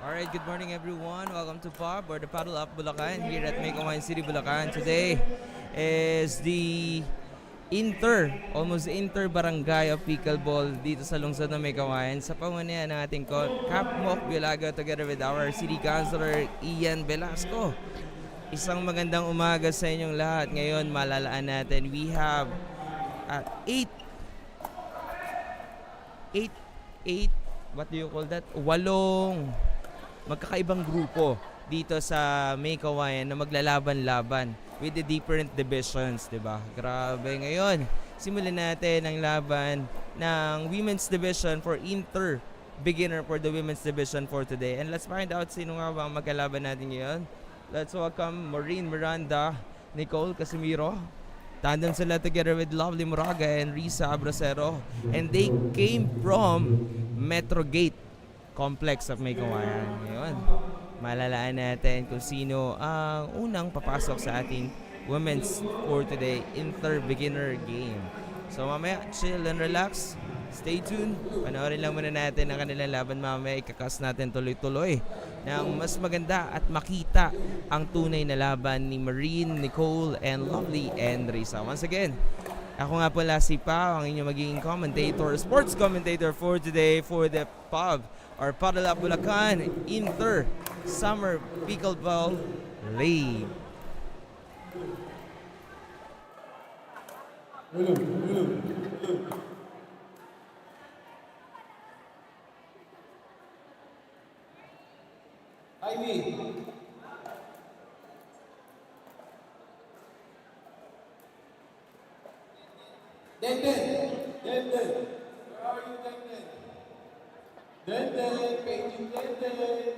Alright, good morning everyone. Welcome to PUB or the Paddle Up Bulacan here at Maykawayan City, Bulacan. Today is the almost inter-barangay of Pickleball dito sa lungsod ng Maykawayan sa pamunuan ng ating Cap Mok Biolago together with our City Councilor Ian Velasco. Isang magandang umaga sa inyong lahat. Ngayon malalaan natin we have 8 what do you call that? 8 magkakaibang grupo dito sa Maykawayan na maglalaban-laban with the different divisions, di ba? Grabe. Ngayon, simulan natin ang laban ng women's division for beginner for the women's division for today. And let's find out sino nga ba ang magkalaban natin ngayon. Let's welcome Maureen Miranda, Nicole Casimiro. Tandem sila together with Lovely Moraga and Risa Abracero. And they came from Metro Gate Complex of Maykawayan. Ngayon, malalaan natin kung sino ang unang papasok sa ating women's for today beginner game. So mamaya, chill and relax. Stay tuned. Panoorin lang muna natin ang kanilang laban mamaya. Ikakas natin tuloy-tuloy ng mas maganda at makita ang tunay na laban ni Marine, Nicole, and Lovely and Risa. Once again, ako nga pala si Pao, ang inyong magiging commentator, sports commentator for today for the PUB or Paddle Up Bulacan Summer Pickleball League. Ivy. Denden. Where are you, Denden? Painting Denden.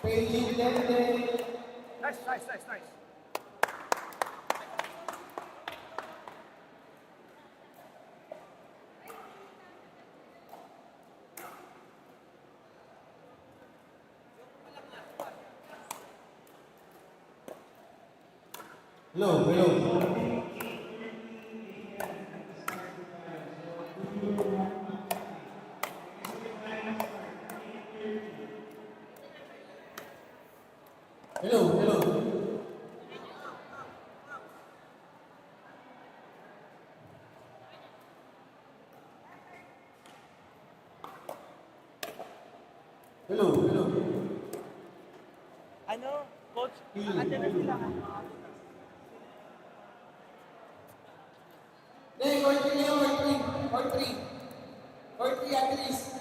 Painting Denden. Nice. Hello. Ano, coach? Andiyan na sila. Or three at least.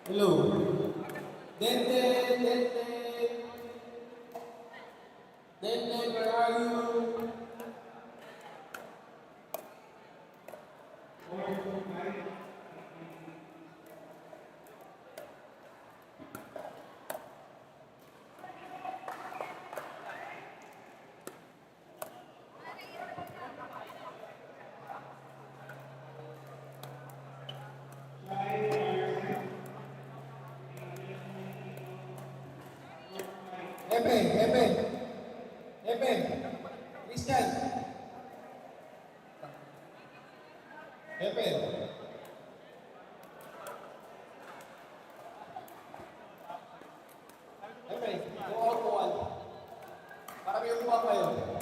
Hello. Denden, Denden. Denden, where are you? Epe, Epe. Epe. Christian. Epe. Epe, go out to one. Para may upuan kayo.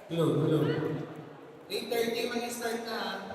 Hello, hello. 8:30 mag-start na.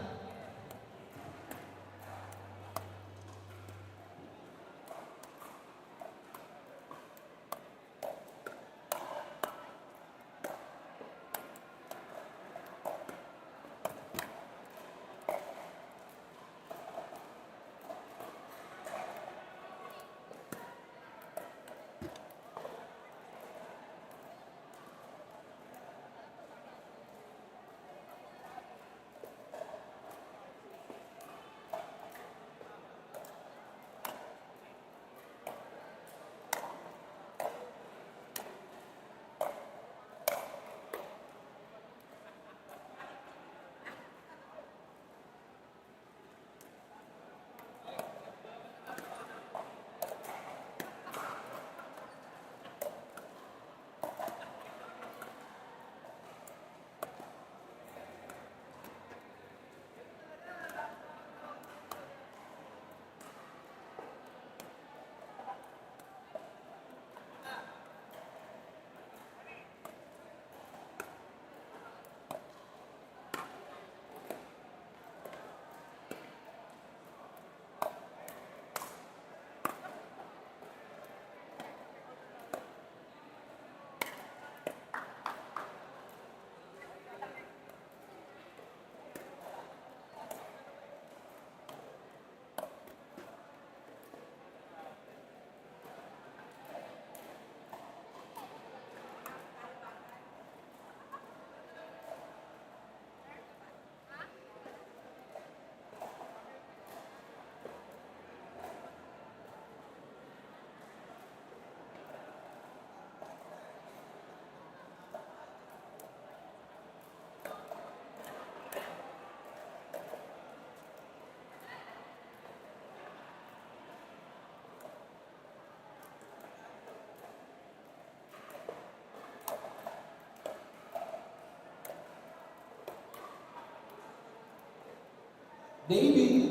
David.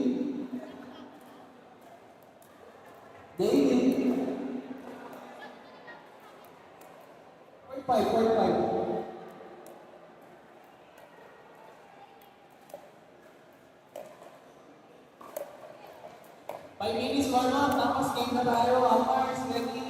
David. 45, 45. 5 minutes warm up, tapos game na tayo. Umpires, ready?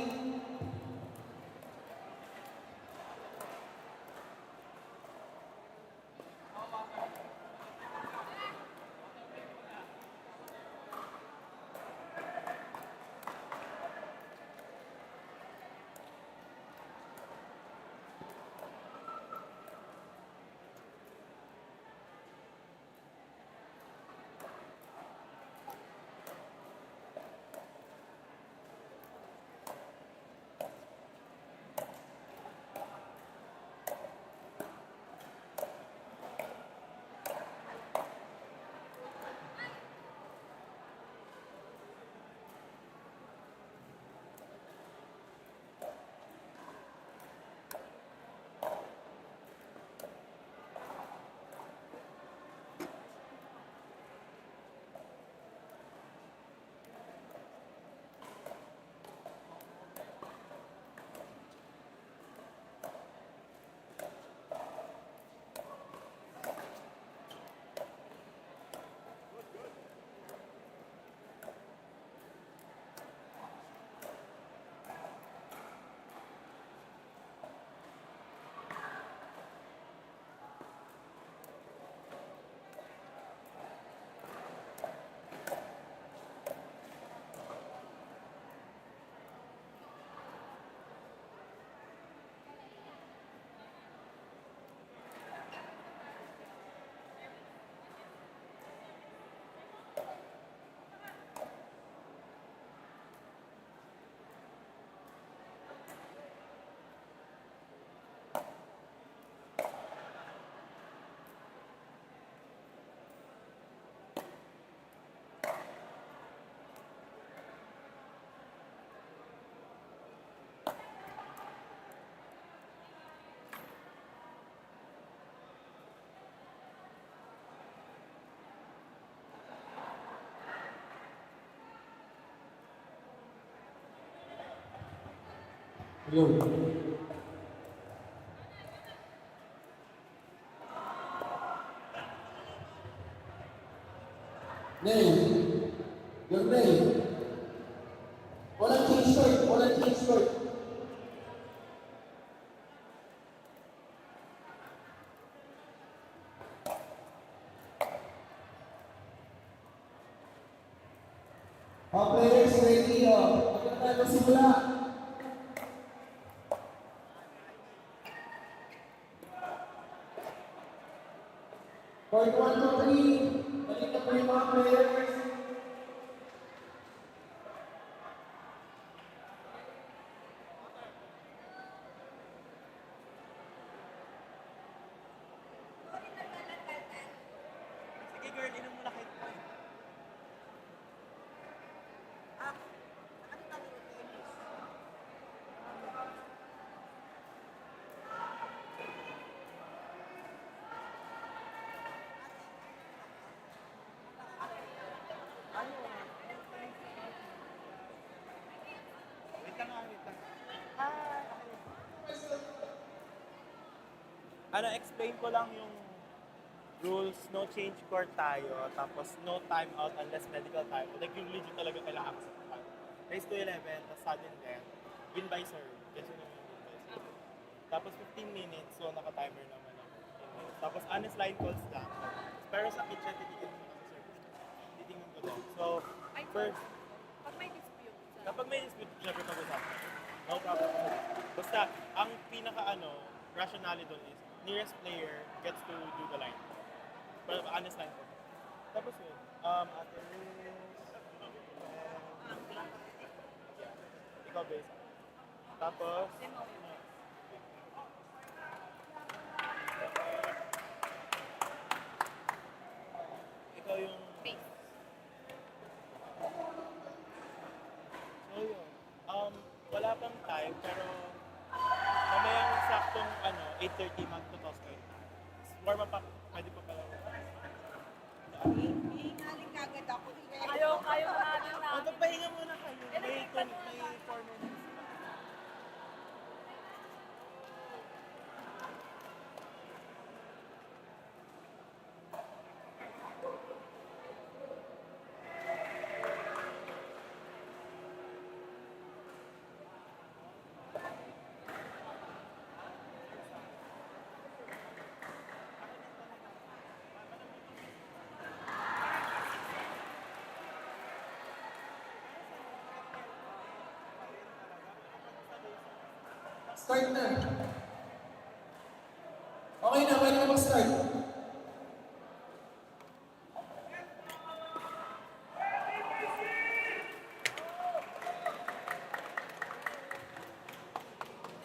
Yo. Name. Your name. Walang change short. Walang change short. All players ready. Maganda tayo magsimula. Court 1 to 3. Balik na po yung mga players. Sige girl, inom mo na kayo. Wait lang nga, wait lang. Explain ko lang yung rules, no change court tayo, tapos no time out unless medical time. Like yung legit talaga kailangan sa time. Race to 11, tapos sudden death, win by serve. Kasi yung win by serve. Tapos 15 minutes, so naka-timer naman ako. Tapos honest line calls lang. Pero sa kitchen, titignan mo kasi service. Titingnan ko din. So, first, Pag may dispute sa... kapag may dispute, syempre pag-usapan. No problem. Basta, ang rationale doon is, nearest player gets to do the line. Pero honest line ko. Tapos yun, ate Liz, ikaw base. Tapos, ikaw yung Base. So yun, wala pang time, pero mamayang saktong 8:30 mag-toss kayo. Warm up pa, pwede pa pala. Hingaling kagad ako. Ayaw natin na. Magpahinga muna kayo. May 4 minutes. Start na. Okay na, pwede na mag-start.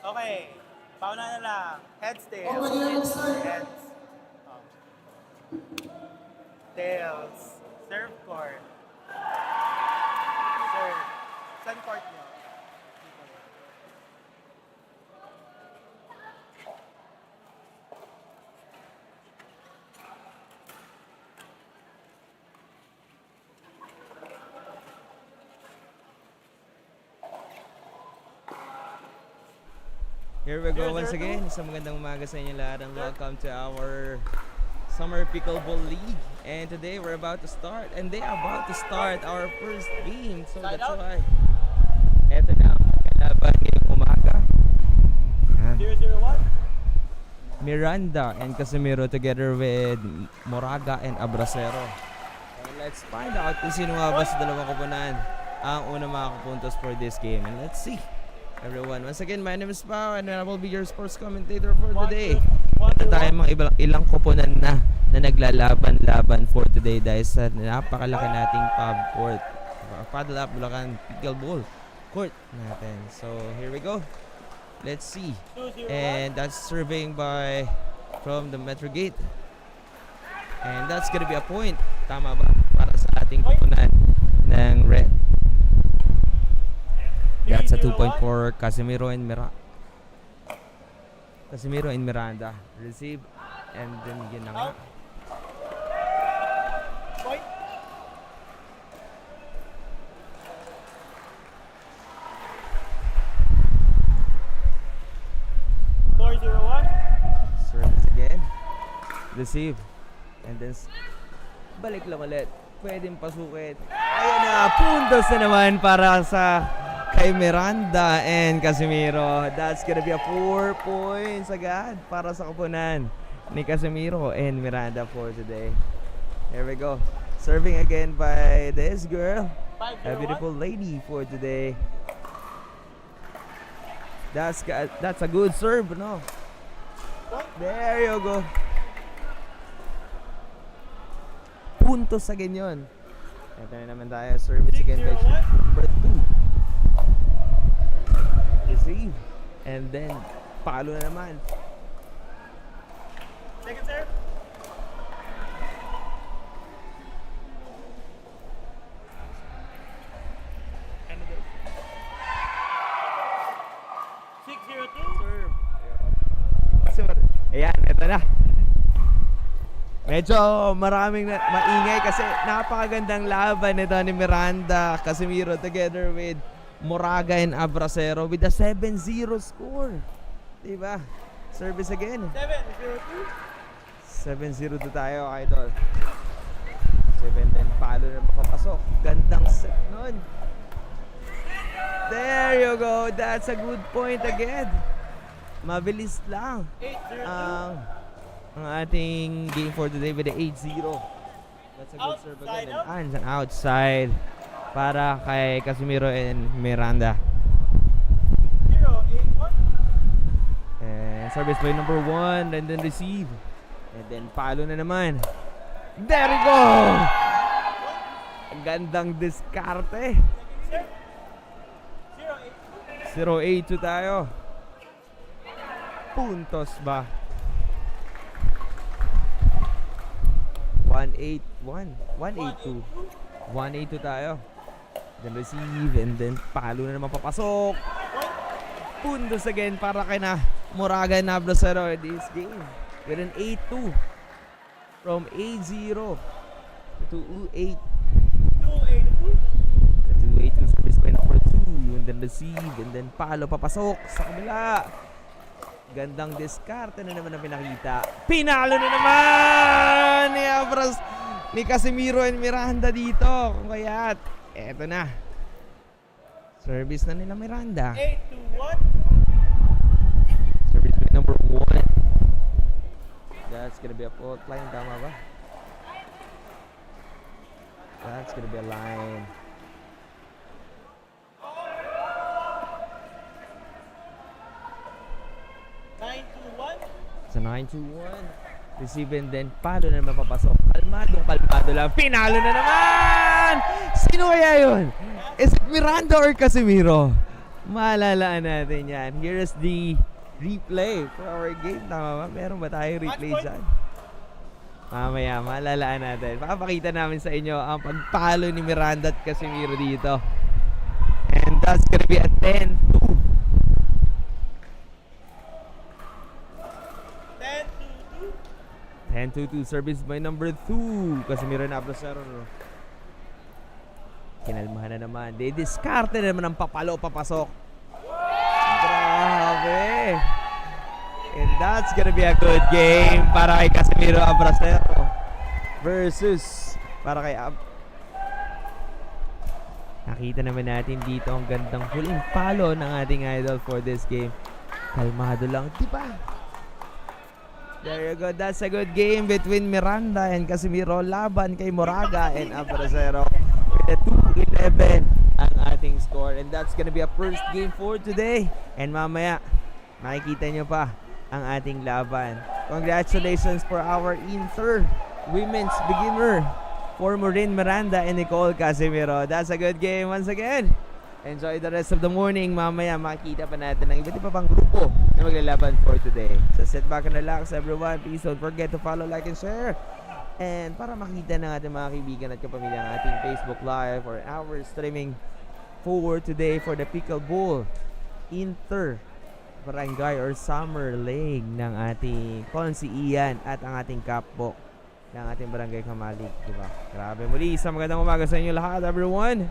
Okay. Pauna na lang. Heads, tails. Oh, pwede na mag-start. Heads. Oh. Tails. Serve court. Serve. Saan court nyo? Here we go once again. Isang magandang umaga sa inyo lahat and welcome to our Summer Pickleball League. And today we're about to start and they are about to start our first game. So that's why. Eto na ang kalaban ngayong umaga. Yan. 0-0-1. Miranda and Casimiro together with Moraga and Abracero. And let's find out kung sino nga ba sa dalawang kupunan ang unang makapuntos for this game. And let's see. Everyone, once again, my name is Pao and I will be your sports commentator for today. Ito tayo mga ilang koponan na naglalaban-laban for today dahil sa napakalaki nating Paddle Up Bulacan Pickleball court natin. So, here we go. Let's see. And that's surveying by from the Metro Gate. And that's gonna be a point. Tama ba? Para sa ating koponan ng red. That's a 2 point for Casimiro and Miranda. Receive and then yun na nga. Point. Service again. Receive. And then balik lang ulit. Pwedeng pasukin. Ayan na. Puntos na naman para sa kay Miranda and Casimiro. That's gonna be a 4 points agad para sa kapunan ni Casimiro and Miranda for today. Here we go. Serving again by this girl. A beautiful lady for today. That's a good serve, no? There you go. Puntos again yun. Ito na naman tayo. Service again by number 2. Receive. And then, palo na naman. Second serve. Ano daw? 6-0-2. Serve. Ayan, ito na. Medyo maraming maingay kasi napakagandang laban nito ni Miranda Casimiro together with Moraga and Abracero with a 7-0 score. Diba? Service again. 7-0-2. 7-0 tayo, idol. 7 and palo na makapasok. Gandang set nun. There you go. That's a good point again. Mabilis lang 8-0-2. ang ating game for today with the 8-0. That's a good serve again. And an outside para kay Casimiro and Miranda. 0-8-1. And service by number 1 and then receive. And then palo na naman. There we go! Ang gandang diskarte. 0-8-2 tayo. Puntos ba? 1-8-1. 1-8-2. 1-8-2 tayo. Then receive and then palo na naman papasok. Puntos again para kay na Moraga and Abracero in this game. With an 8-2. From 8-0 to 2-8-2 service by number 2. And then receive. And then palo, papasok sa kabila. Gandang diskarte na naman ang pinakita. Pinalo na naman ni Abras, ni Casimiro and Miranda dito. Kung kaya't, eto na. Service na nila Miranda. 8-1. Service by number 1. That's gonna be a fault line. Tama ba? That's gonna be a line. Sa 9-2-1. Receive and then palo na naman papasok. Kalmado lang. Pinalo na naman! Sino kaya yun? Is it Miranda or Casimiro? Malalaan natin yan. Here is the replay for our game. Tama ba? Meron ba tayo replay dyan? Mamaya, malalaan natin. Papakita namin sa inyo ang pagpalo ni Miranda at Casimiro dito. And that's gonna be a 10-2. 10-2 service by number 2. Casimiro na Abrasero. Kinalmahan na naman. Diskarte na naman ang papalo, papasok. Grabe. And that's gonna be a good game para kay Casimiro Abrasero versus para kay Nakita naman natin dito ang gandang huling palo ng ating idol for this game. Kalmado lang, di ba? There you go. That's a good game between Miranda and Casimiro laban kay Moraga and Abrasero. With a 2-11 ang ating score. And that's gonna be a first game for today. And mamaya, makikita nyo pa ang ating laban. Congratulations for our inter-women's beginner for Maureen Miranda and Nicole Casimiro. That's a good game once again. Enjoy the rest of the morning. Mamaya makikita pa natin ang iba't iba pang grupo na maglalaban for today. So sit back and relax everyone. Please don't forget to follow, like, and share. And para makita ng ating mga kaibigan at kapamilya ang ating Facebook Live or our streaming for today for the Pickleball Inter Barangay or Summer League ng ating Konsi Ian at ang ating kapbo ng ating Barangay Kamalik. Diba? Grabe muli. Isang magandang umaga sa inyo lahat, everyone.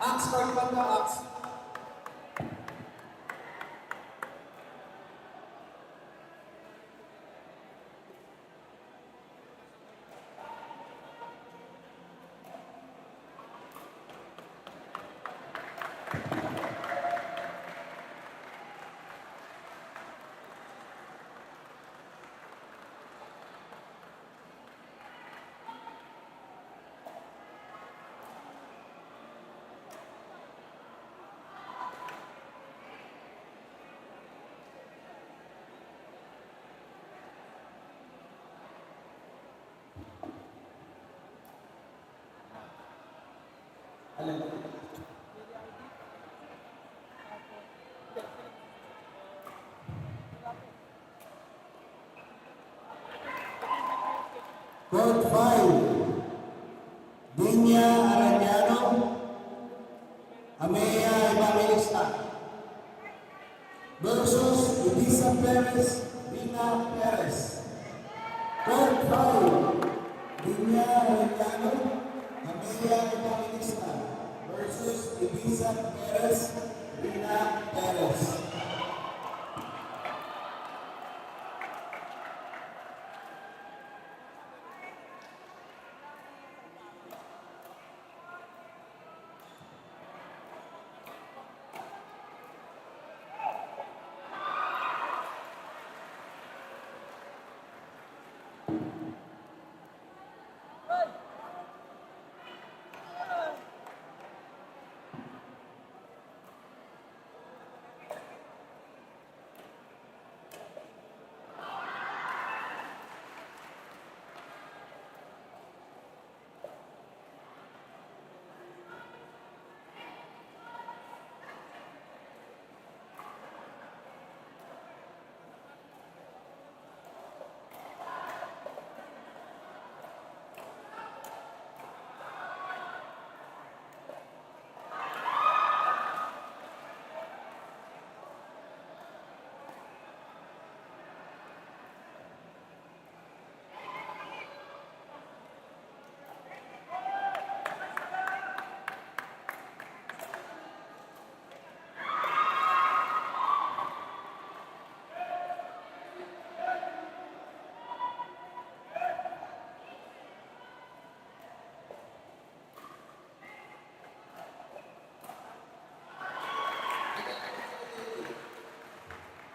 Axe, Quarterfinal ka, Axe. Alam mo. Court 5, Dinya Arellano, Amea Evangelista versus Elisa Perez, Rina Perez. Court 5, Dinya Arellano, Amea Evangelista versus Elisa Perez, Rina Perez.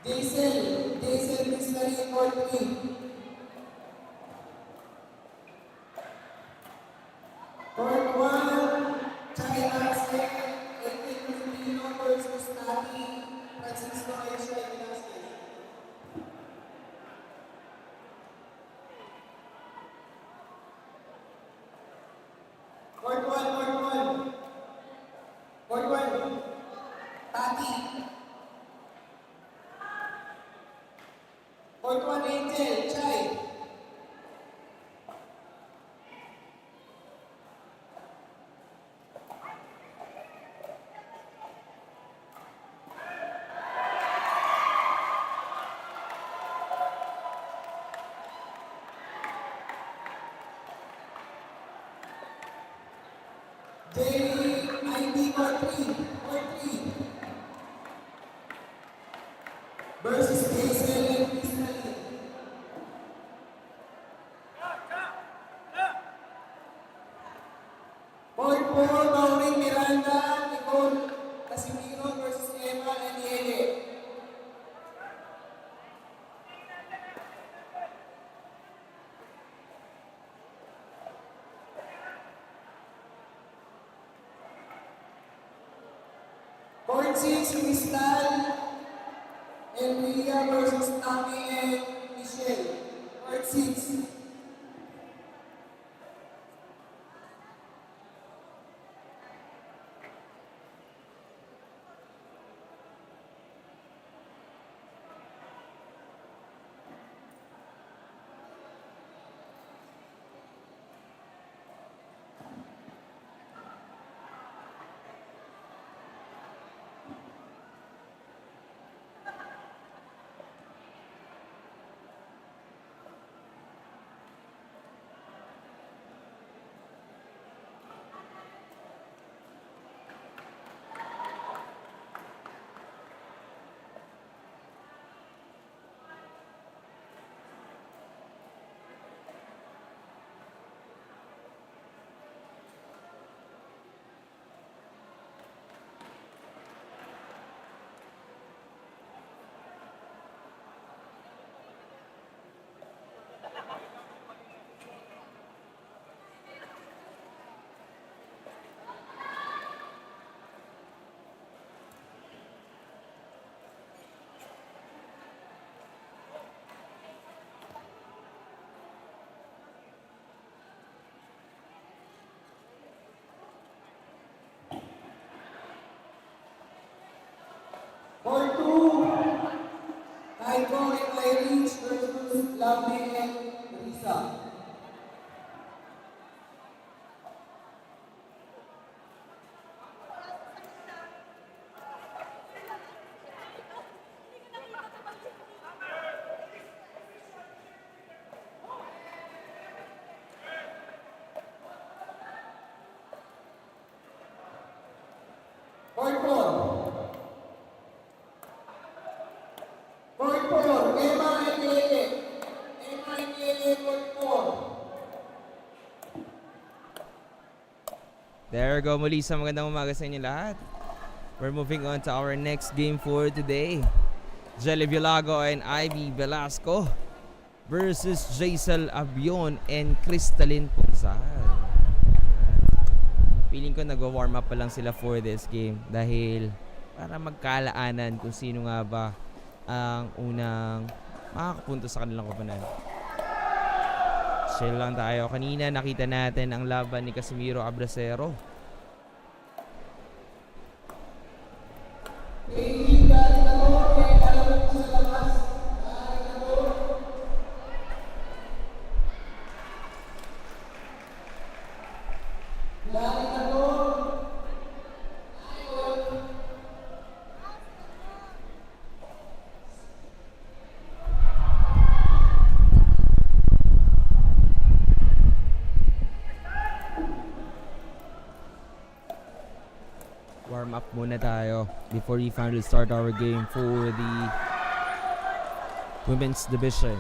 Jason Mystery Court 3. Court 1, Chai Arce, 18 Filipino versus Nati, Francisco Aisha Velasquez. Court 1, Court 1. Court 1, Tati. Court 1, Angel, Chai. Jerry, ID Court 3, Court 3. Versus Hazel and Crystal. Court 4, Maureen Miranda, Nicole Casimiro versus Emma and Yele. Court 6, Crystal and Ria versus Tami and Michelle. Court 6. Court 2, Taiko and Irish versus Lovely and Risa. There go muli sa magandang umaga sa inyo lahat. We're moving on to our next game for today. Jelly Villago and Ivy Velasco versus Jaisal Abion and Crystalline Punzal. Feeling ko nag-warm up pa lang sila for this game dahil para magkalaanan kung sino nga ba ang unang makakapunto sa kanilang koponan. Chill lang tayo. Kanina nakita natin ang laban ni Casimiro Abracero. Warm up muna tayo before we finally start our game for the women's division.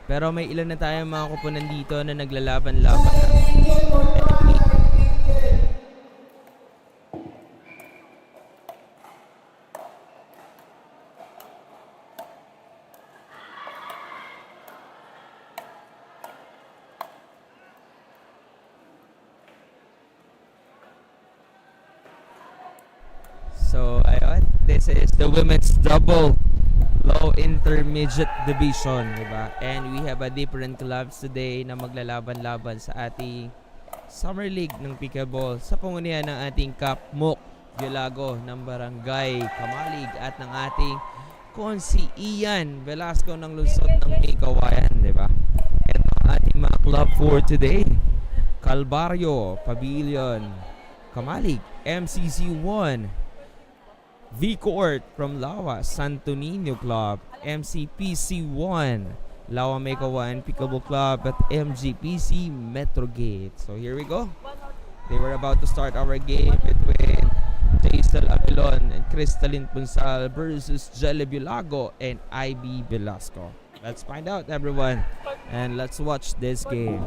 Pero may ilan na tayong mga kupunan dito na naglalaban-laban. So, ayun. This is the women's double low intermediate division, diba? And we have a different clubs today na maglalaban-laban sa ating Summer League ng Pickleball sa pangunahan ng ating Kapmuk Villago ng Barangay Kamalig at ng ating Konsi Ian Velasco ng lungsod ng Maykawayan, diba? Ito ang ating mga club for today. Calvario Pavilion Kamalig, MCC1 V-Court from Lawa, Santo Niño Club, MCPC1, Lawa Maykawayan Pickleball Club at MGPC Metrogate. So here we go. They were about to start our game between Jaisal Abilon and Crystalline Punzal versus Jelly Villago and Ivy Velasco. Let's find out, everyone, and let's watch this game.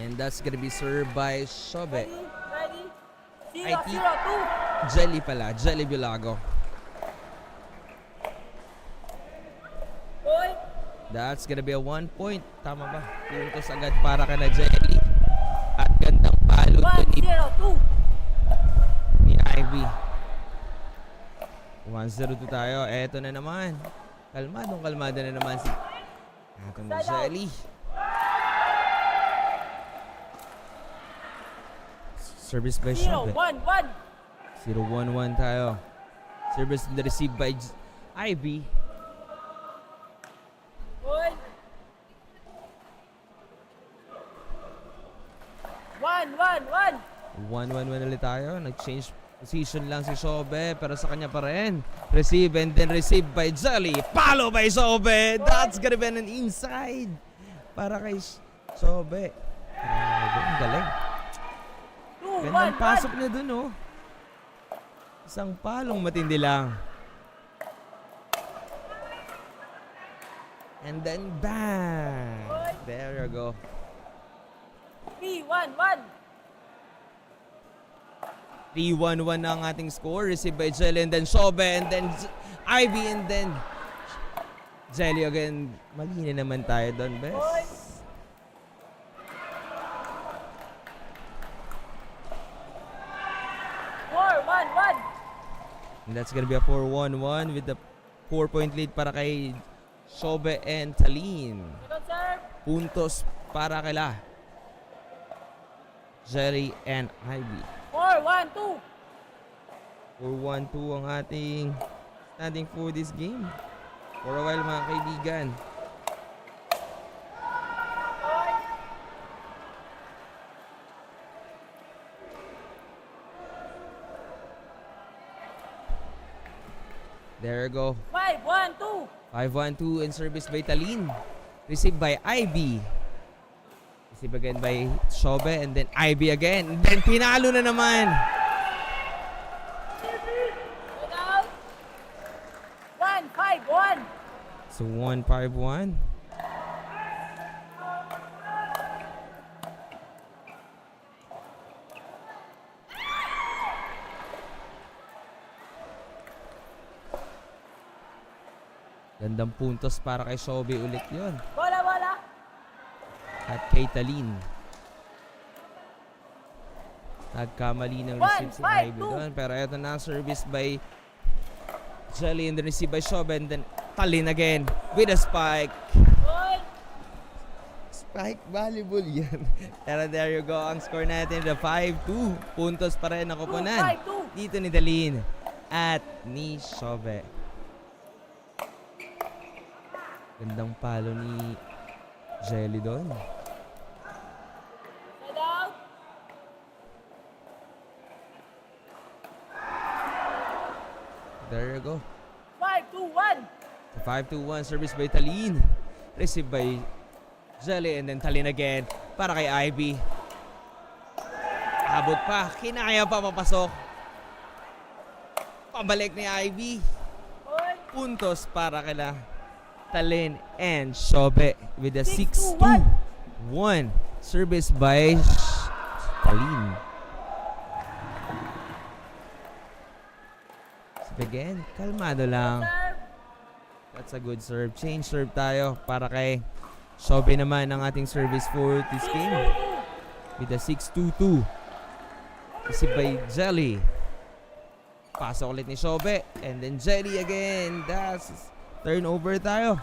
And that's gonna be served by Shobe. Ready? IT. 0-0-2. Jelly pala, Jelly Villago. Boy. That's gonna be a 1 point. Tama ba? Puntos agad para ka na Jelly. At gandang palo to 1-0-2. ni Ivy. 1-0-2 tayo. Eto na naman. Kalmado na naman si atong Jelly. Service by Shobe. 0-1-1. 0-1-1 tayo. Service na received by Ivy. Boy. 1-1-1. 1-1-1 ulit tayo. Nag-change position lang si Shobe, pero sa kanya pa rin. Receive and then receive by Jelly. Palo by Shobe. That's gonna be an inside. Para kay Shobe. Grabe, ang galing. Gandang pasok na dun, oh. Isang palong matindi lang. And then bang! There you go. 3-1-1. 3-1-1 na ang ating score. Received by Jelly and then Shobe and then Ivy and then Jelly again. Mali na naman tayo doon, bes. And that's gonna be a 4-1-1 with the 4-point lead para kay Shobe and Talin. Puntos para kila Jelly and Ivy. 4-1-2. 4-1-2 ang ating standing for this game. For a while, mga kaibigan. There you go. 5-1-2. 5-1-2 in service by Talin. Received by Ivy. Received again by Shobe and then Ivy again. And then pinalo na naman. to 1-5-1. Gandang puntos para kay Sobe ulit yon. Bola, bola. At kay Talin. Nagkamali ng receive si 1-5-2. Ivy doon. Pero eto na ang service by Jelly and then receive by Sobe. And then Talin again with a spike. Point. Spike volleyball yan. Pero there you go. Ang score natin the 5-2. Puntos pa rin ang koponan. 2-5-2. Dito ni Talin at ni Sobe. Gandang palo ni Jelly doon. Side out. There you go. 5-2-1. 5-2-1 service by Talin. Receive by Jelly and then Talin again para kay Ivy. Abot pa. Kinaya pa papasok. Pabalik ni Ivy. Point. Puntos para kila Talin and Sobe with a 6-2-1. 6-2-1 service by Talin. Again, kalmado lang. Serve. That's a good serve. Change serve tayo para kay Sobe naman ang ating service for this game. With a 6-2-2. Kasi by Jelly. Pasok ulit ni Sobe. And then Jelly again. That's turnover tayo.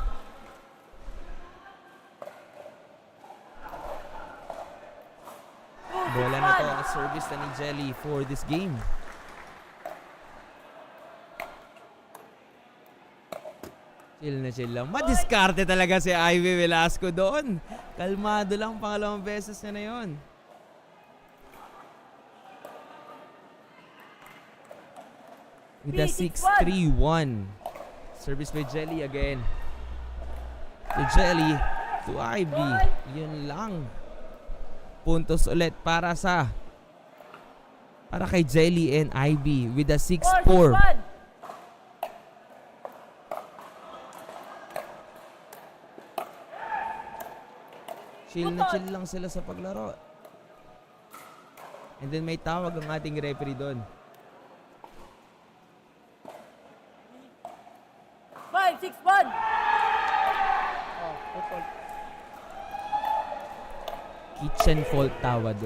Bola na to ang service na ni Jelly for this game. Chill na chill lang. Madiskarte talaga si Ivy Velasco doon. Kalmado lang, pangalawang beses niya na yun. With a 6-3-1. Service by Jelly again. To Jelly. To Ivy. Yun lang. Puntos ulit para kay Jelly and Ivy with a 6-4. Chill na chill lang sila sa paglaro. And then may tawag ang ating referee doon. 5-6-1. Kitchen fault tawag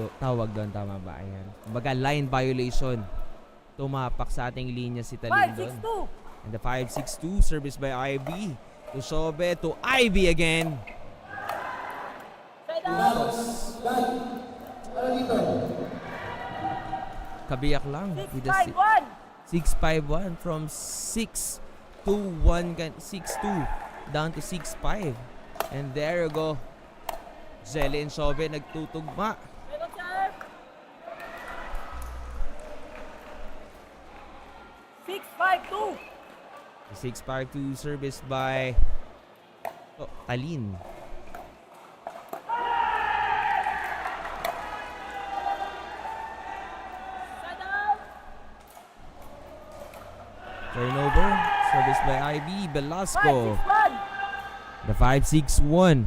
doon, tama ba? Ayan. Kumbaga line violation. Tumapak sa ating linya si Talin doon. 5-6-2. And the 5-6-2 service by Ivy. To Sobe, to Ivy again. Side out. Ano dito? Kabiyak lang. With a 6-5-1. 6-5-1 from 6-2-1, 6-2 down to 6-5. And there you go. Jelly and Sobe nagtutugma. Meron serve. 6-5-2. 6-5-2 service by Talin. Side out. Turnover. Service by Ivy Velasco. 5-6-1. The 5-6-1.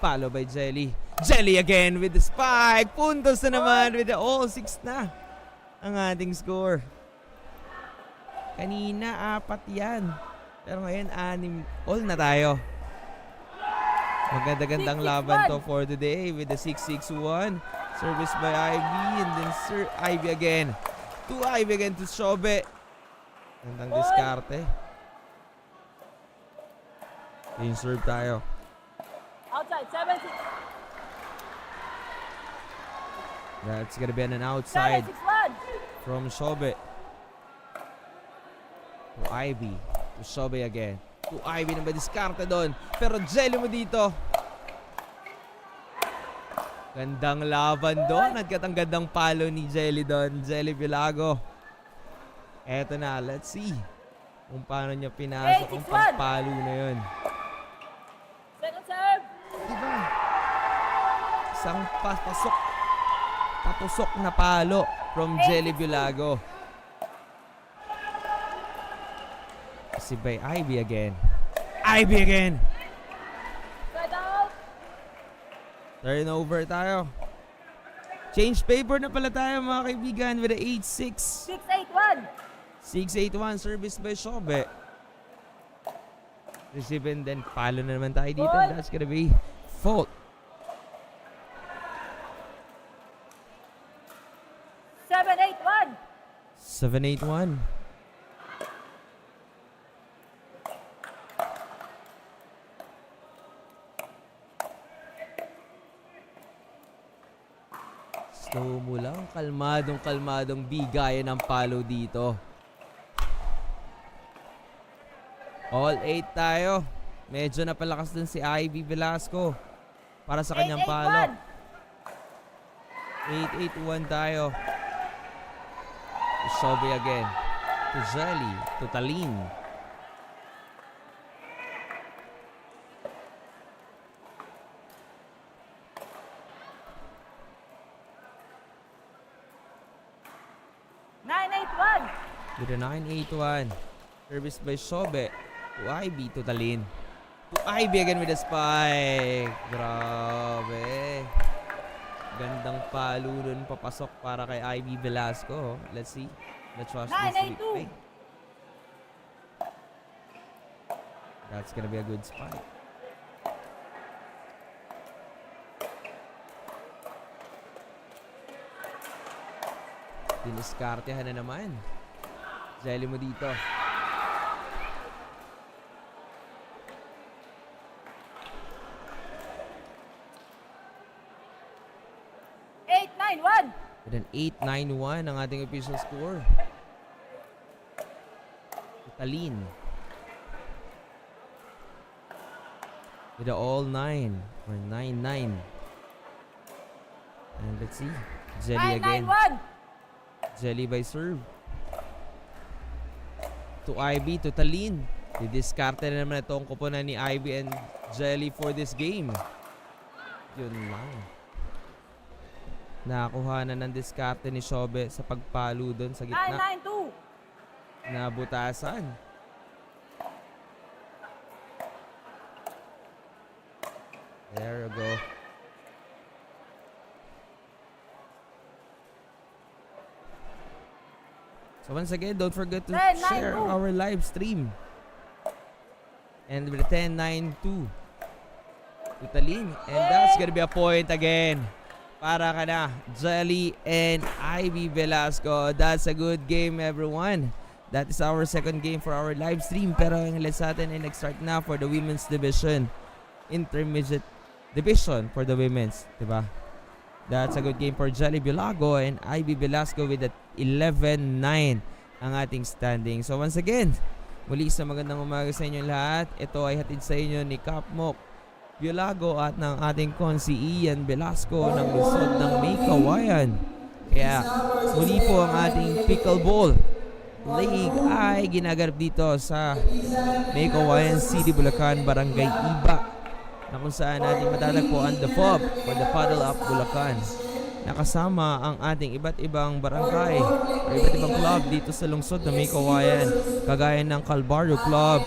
Follow by Jelly. Jelly again with the spike. Puntos na naman with the 6 na ang ating score. Kanina 4 yan. Pero ngayon 6 all na tayo. Maganda-gandang laban to for today with the 6-6-1. Service by Ivy and then Ivy again. To Ivy again to Sobe. Gandang diskarte. Yung serve tayo. Outside. 7-6. That's gonna be an outside 7-6-1. from Sobe. To Ivy. To Sobe again. To Ivy na ba diskarte doon. Pero Jelly mo dito. Gandang laban doon. Nagkatang-gandang palo ni Jelly doon. Jelly Vilago. Eto na. Let's see kung paano niya pinasok ang pagpalo na yun. Second serve. Diba? Isang patusok na palo from Jelly Vilago. Received by Ivy again. Ivy again! Side out. Turnover tayo. Change paper na pala tayo mga kaibigan with a 8-6. 6-8-1. 6-8-1 service by Shobe. Receive and then palo na naman tayo dito. Ball. That's gonna be fault. 7-8-1. 7-8-1. Slow mo lang. Kalmadong bigayan ng palo dito. All 8 tayo. Medyo napalakas dun si Ivy Velasco para sa kanyang palo. 8-8-1 tayo. To Shobe again. To Jelly. To Talin. With a 9-8-1. Service by Shobe. To Ivy. To Talin. To Ivy again with a spike. Grabe. Gandang palo dun papasok para kay Ivy Velasco. Let's see. Let's watch this replay. That's gonna be a good spike. Diniskartehan na naman. Jelly mo dito. With an 8-9-1 ang ating official score. Talin. With a all 9 or 9-9. And let's see. Jelly again. Jelly by serve. To Ivy, to Talin. Didiskarte na naman itong kupunan ni Ivy and Jelly for this game. Yun lang. Nakakuha na ng diskarte ni Shobe sa pagpalo doon sa gitna. 9-9-2. Nabutasan. There you go. So once again, don't forget to share our live stream. And with 10-9-2 to Talin. And that's gonna be a point again para ka na, Jelly and Ivy Velasco. That's a good game, everyone. That is our second game for our live stream. Pero ang let's natin ay nag-start na for the women's division. Intermediate division for the women's. Diba? That's a good game for Jelly Bilago and Ivy Velasco with that 11-9 ang ating standing. So once again, muli sa magandang umaga sa inyo lahat. Ito ay hatid sa inyo ni Kapmok Biolago at ng ating Konsi Ian Velasco ng lungsod ng May Kawayan. Kaya muli po ang ating Pickleball League ay ginaganap dito sa May Kawayan City, Bulacan, Barangay Iba, na kung saan natin matatagpuan the FOB or the Paddle Up Bulacan. Nakasama ang ating iba't ibang barangay o iba't ibang club dito sa lungsod ng May Kawayan, kagaya ng Calvario Club,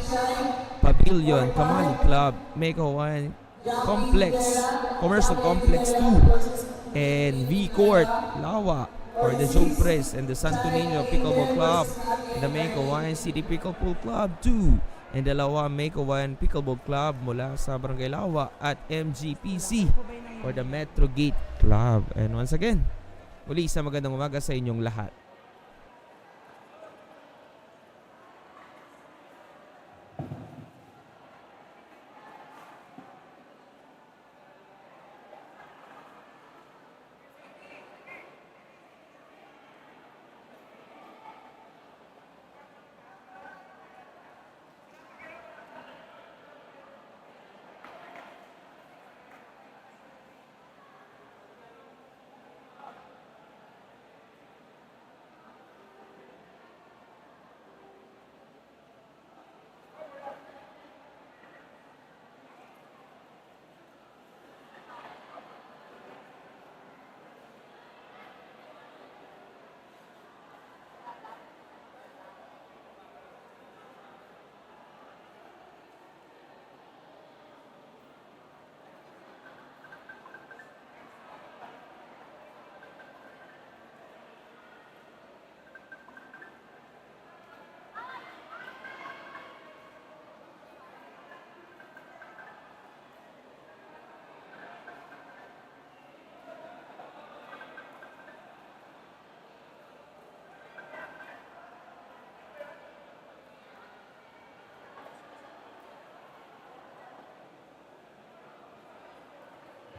Pavilion, Kamali Club, May Kawayan Complex, Commercial Complex 2, and V Court, Lawa, or the Joe Press and the Santo Niño Pickleball Club, and the May Kawayan City Pickleball Club 2, and the Lawa May Kawayan Pickleball Club mula sa Barangay Lawa at MGPC or the Metro Gate Club. And once again, muli sa magandang umaga sa inyong lahat.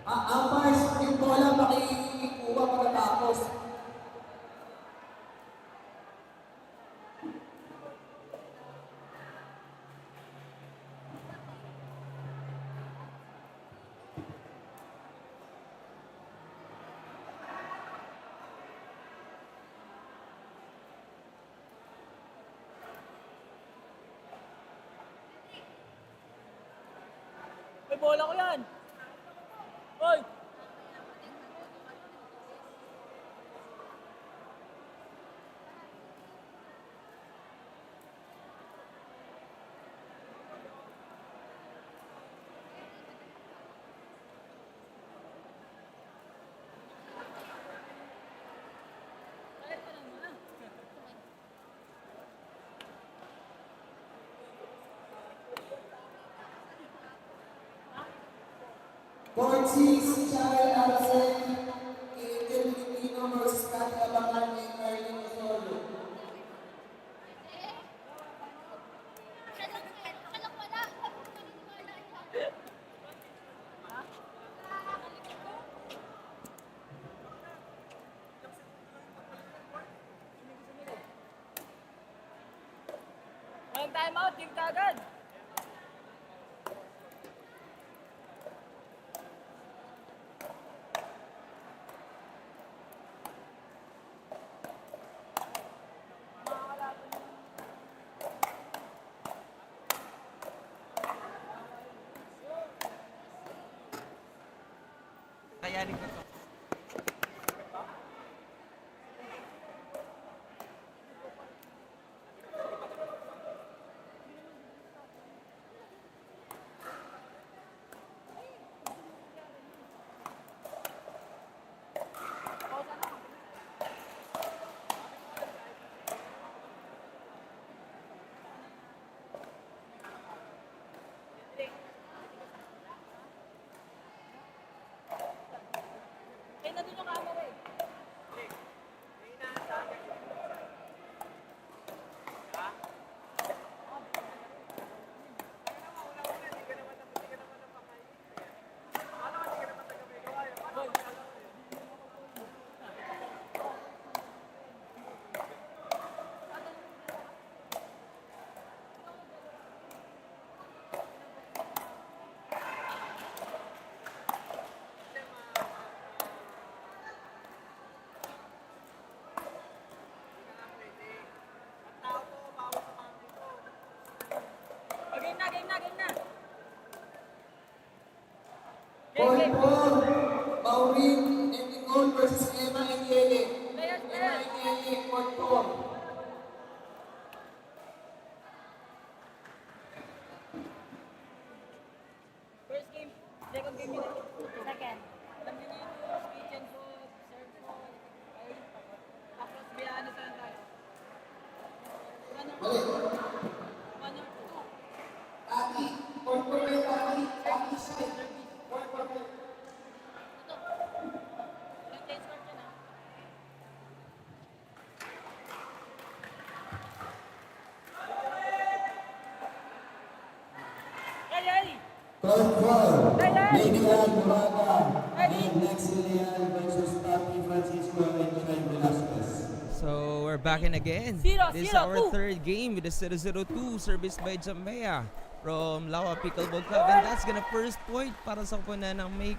Mars, yung bola makikuha pagkatapos. May bola ko yan. Hoy! Konsi, Charles Alsen, Angel Filipino versus Kati Abangan and Marlene Osorio. Walang time out, team kagad. Kayanin ko to. Kaya na dun yung camera eh. Game na, game na, game na. Game, game. Paul, Maureen, and Nicole versus Emma and Yele. Players, Emma players. and Yele, court 4. First game, second game yun. Second. Alam niyo na yung rules, pitch and hook, serve ball, okay? Tapos may ano saan tayo? One or two. One or two. Kati, court 4 kayo, Kati. Kati side. Court 4 kayo. Ilang change court yun ah? Ready, ready. Court 4, Hey, hey. Lilian Moraga Ready. and Lex Lilian versus Tati Francisco and Shane Velasquez. So we're back in again. Zero, This is zero, our two. third game with the 0-0-2 service by Jamea from Lawa Pickleball Club, and that's gonna first point para sa kupunan ng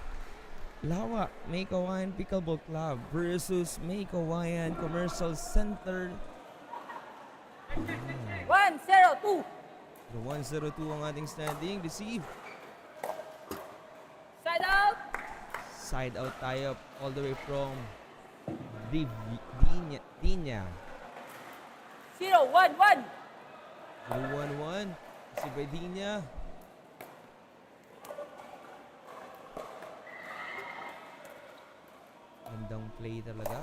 Lawa May Kawayan Pickleball Club versus May Kawayan Commercial Center. 1-0-2. The 1-0-2 ang ating standing. Receive. Side out. Side out tayo all the way from Dinya. 0-1-1. 1-1. Receive by Dinya. Gandang play talaga.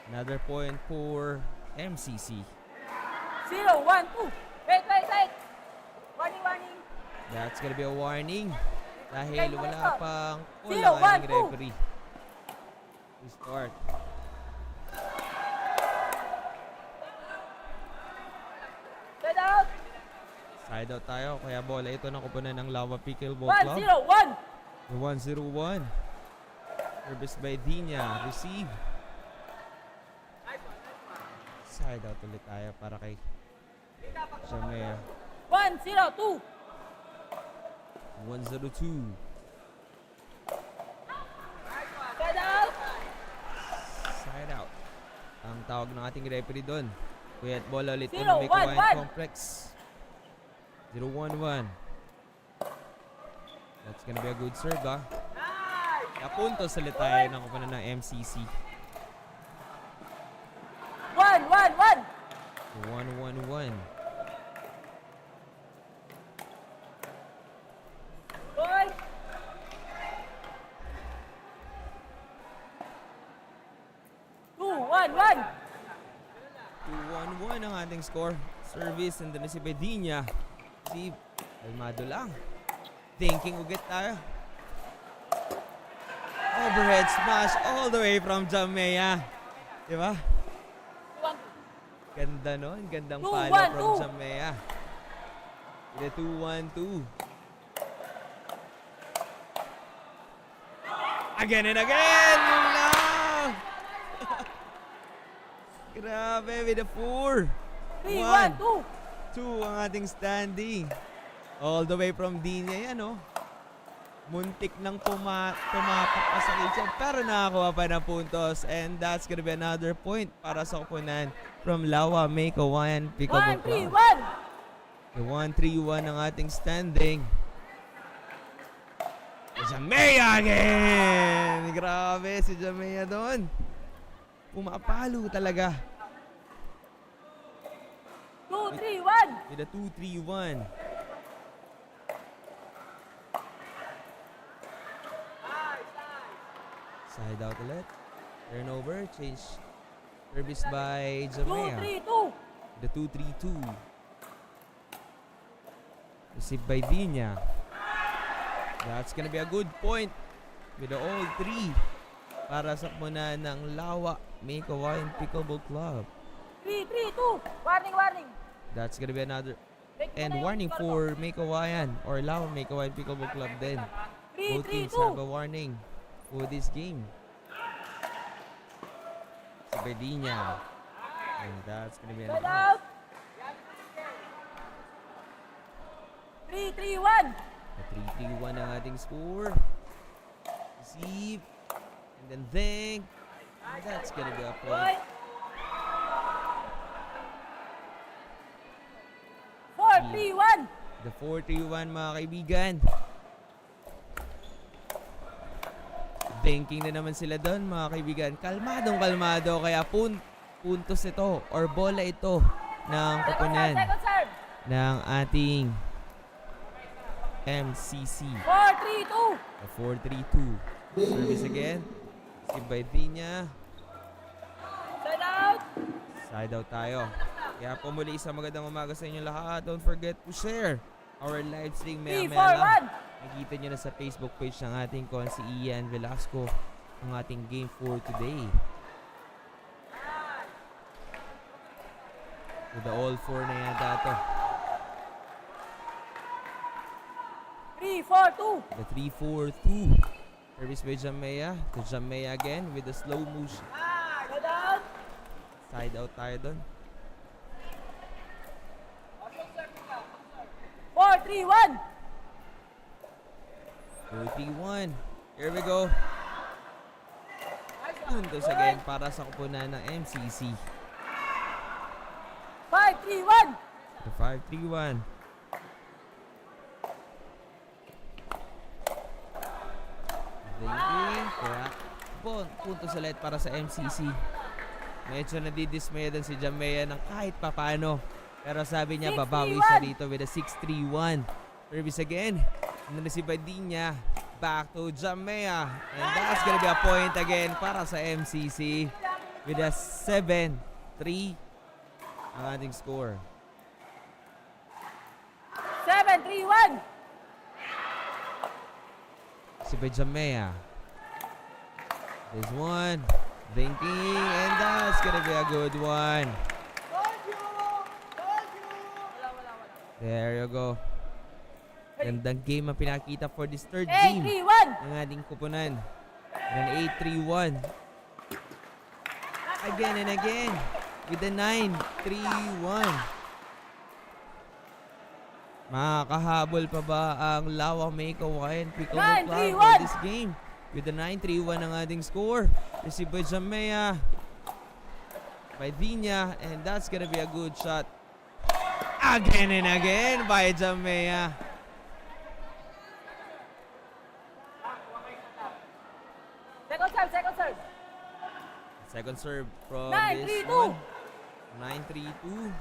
Another point for MCC. 0-1-2. Wait, wait, wait. Warning, warning. That's gonna be a warning dahil Okay, wala stop. pang Zero, ang one, ating two. referee. We start. Side out. Side Side out tayo. Kaya bola ito ng kupunan ng Lawa Pickleball 1, Club. 0, 1. The 1-0-1. Service by Dinya. Receive. Side out ulit tayo para kay Jamea. 1, 0, 2. 1-0-2. Side out. Side out. Ang tawag ng ating referee doon. Kuya at bola ulit Zero, ng May one, Kawayan one. Complex. 0-1-1. That's gonna be a good serve, ah. Napuntos ulit tayo ng kupunan ng MCC. 1, 1, 1. 1-1-1. Boy. 2-1-1. 2-1-1 ang ating score. Service and then si Bedinya. Si Almado lang. Thinking ugat tayo. Overhead smash all the way from Jamea. Diba? 1, Ganda nun. Gandang 2, palo 1, from 2. Jamea. The 2-1-2. Again and again! No! Grabe, with the 4. 3, 1, 1, 2. 2 ang ating standing. All the way from Dinya yan, oh. Muntik nang tumapak pa sa kitchen, pero nakakuha pa ng puntos. And that's gonna be another point para sa kupunan from Lawa May Kawayan Pickleball 1, 3, Club. 1. The 1-3-1 ang ating standing. Jamea again! Grabe si Jamea doon. Pumapalo talaga. 2, 3, 1. With a 2-3-1. Side out ulit. Turnover. Change. Service by 2, Jamea. 3, 2. The 2-3-2. Received by Dinya. That's gonna be a good point with the all 3 para sa muna ng Lawa May Kawayan Pickleball Club. 3, 3, 2. Warning, warning. That's gonna be another Break mo and na yung warning score mo. for May Kawayan or Lawa May Kawayan Pickleball Club din. 3, Both 3, teams 2. have a warning for this game. Si Bedinya. And that's gonna be an Side out. out. 3, 3, 1. The 3-3-1 ang ating score. Receive. And then think. And that's gonna be a Boy. point. 4, 3, 1. The 4-3-1 mga kaibigan. Banking na naman sila doon mga kaibigan. Kalmadong kalmado. Kaya puntos ito or bola ito ng kupunan Second serve. ng ating MCC. 4, 3, 2. The 4-3-2. Service again. Si Dinya. Side out. Side out tayo. Kaya po muli isang magandang umaga sa inyo lahat. Don't forget to share our live stream 3, maya 4, lang. 1. Nakikita nyo na sa Facebook page ng ating Konsi Ian Velasco ang ating game for today. With the all 4 na yata ito. 3, 4, 2. The 3-4-2. Service by Jamea. To Jamea again with the slow motion. Side out. Side out tayo doon. 4, 3, 1. 4-3-1. Here we go. Puntos again para sa kupunan ng MCC. 5, 3, 1. The 5-3-1. Thinking. Kaya puntos ulit para sa MCC. Medyo nadidismaya din si Jamea ng kahit papano. Pero sabi niya 6-3-1. babawi siya dito with a 6-3-1. Service again. And then si Badinya. Back to Jamea. And that's gonna be a point again para sa MCC. With a 7-3 ang ating score. 7, 3, 1. Si Jamea. This one. Thinking. And that's gonna be a good one. There you go. Gandang game ang pinakita for this third 8, game 3, 1. ng ating kupunan. And 8-3-1. Again and again. With the 9-3-1. Makakahabol pa ba ang Lawa Kawayan Pickleball Club for 9-3-1. this game? With the 9-3-1 ang ating score. Received by Jamea. By Dinya. And that's gonna be a good shot. Again and again by Jamea. Second serve. Second serve from 9-3-2. this one. 9-3-2.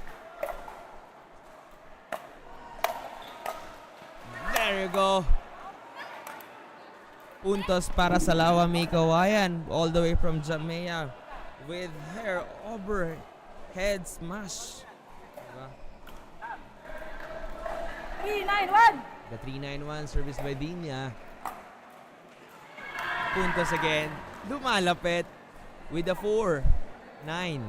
There you go. Puntos para sa Lawa Kawayan. All the way from Jamea. With her overhead smash. Diba? 3-9-1. The 3-9-1 service by Dinya. Puntos again. Lumalapit with the 4-9. 4-9-1.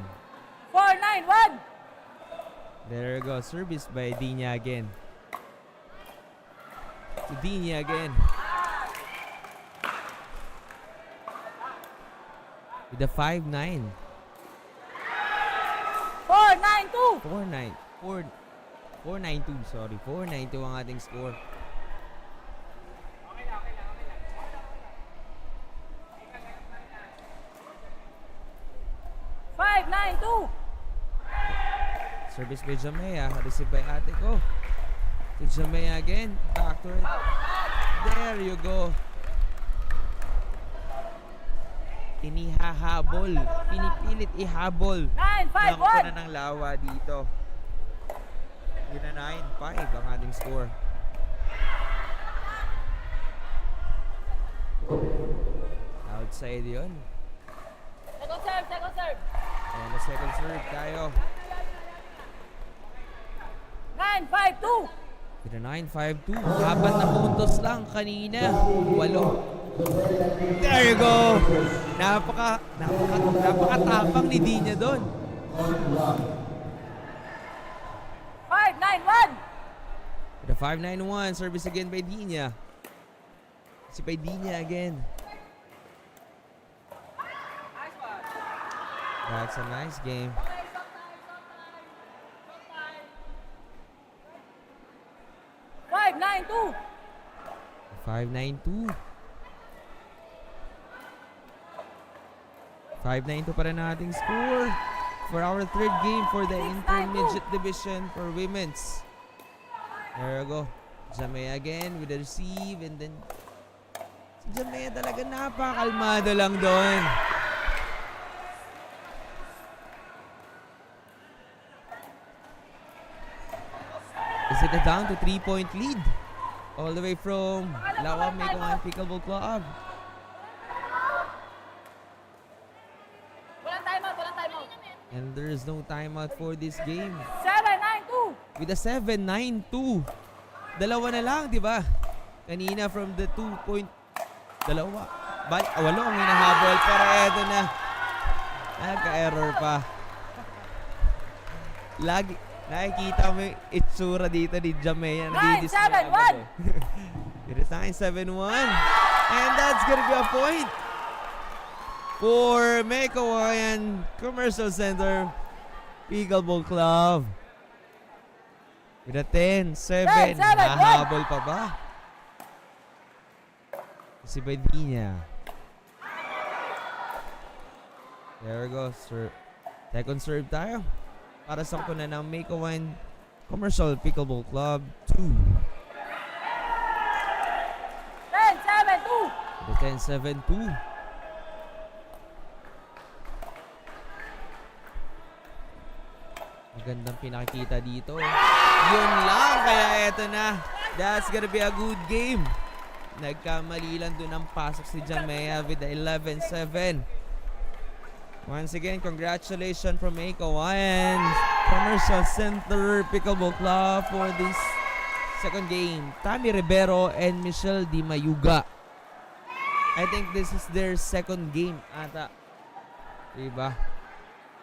There you go. Service by Dinya again. To Dinya again. With the 5-9. 4-9-2. 4-9-2, sorry. 4-9-2 ang ating score. Service by Jamea. Received by ate ko. To Jamea again. Back to it. There you go. Inihahabol. Pinipilit ihabol. 9-5-1. Nakuha ng Lawa dito. Yun na 9-5 ang ating score. Outside yun. Second serve. Ayan na second serve tayo. 9-5-2. With a 9-5-2. Apat na puntos lang kanina. 8. There you go. Napakatapang ni Dinya doon. 5-9-1. With a 5-9-1. Service again by Dinya. Si by Dinya again. That's a nice game. 5-9-2. 5-9-2. 5-9-2 pa rin ang ating score for our third game for the intermediate division for women's. There you go. Jamea again with the receive and then si Jamea talaga napakalmado lang doon. Is it a down to 3-point lead? All the way from Lawa Kawayan Pickleball Club. Walang timeout. And there is no timeout for this game. 7-9-2. With a 7-9-2. Dalawa na lang, di ba? Kanina from the 2-point. Dalawa. Walo ang hinahabol. Pero eto na. Nagka-error pa. Lagi. Nakikita mo yung itsura dito ni Jamea. 9-7-1. It is 9-7-1. And that's gonna be a point for Kawayan Commercial Center Pickleball Club. With a 10-7. Nahabol pa ba? Si Badinya. There we go. Second serve tayo. Para sa kupunan ng Kawayan Commercial Pickleball Club 2. 10-7-2. The 10-7-2. Magandang pinakita dito. Yun lang. Kaya eto na. That's gonna be a good game. Nagkamali lang doon ang pasok si Jamea with the 11-7. Once again, congratulations from Kawayan Commercial Center Pickleball Club for this second game. Tammy Rivero and Michelle Di Mayuga. I think this is their second game ata. Diba?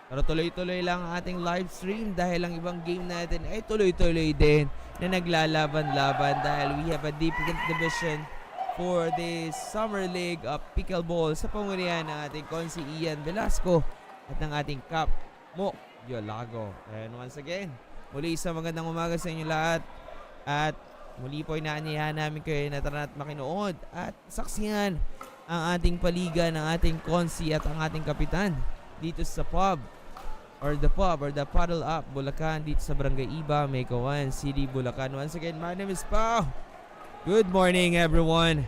Pero tuloy-tuloy lang ang ating live stream dahil ang ibang game natin ay tuloy-tuloy din na naglalaban-laban dahil we have a different division for the Summer League of Pickleball sa pamumunuan ng ating Konsi Ian Velasco at ng ating Cap Mo Yolago. And once again, muli isang magandang umaga sa inyo lahat at muli po inaanyayahan namin kayo na tara at makinood at saksihan ang ating paliga ng ating Konsi at ang ating kapitan dito sa pub or the Paddle Up Bulacan dito sa Barangay Iba, Maykawan City, Bulacan. Once again, my name is Pao. Good morning, everyone.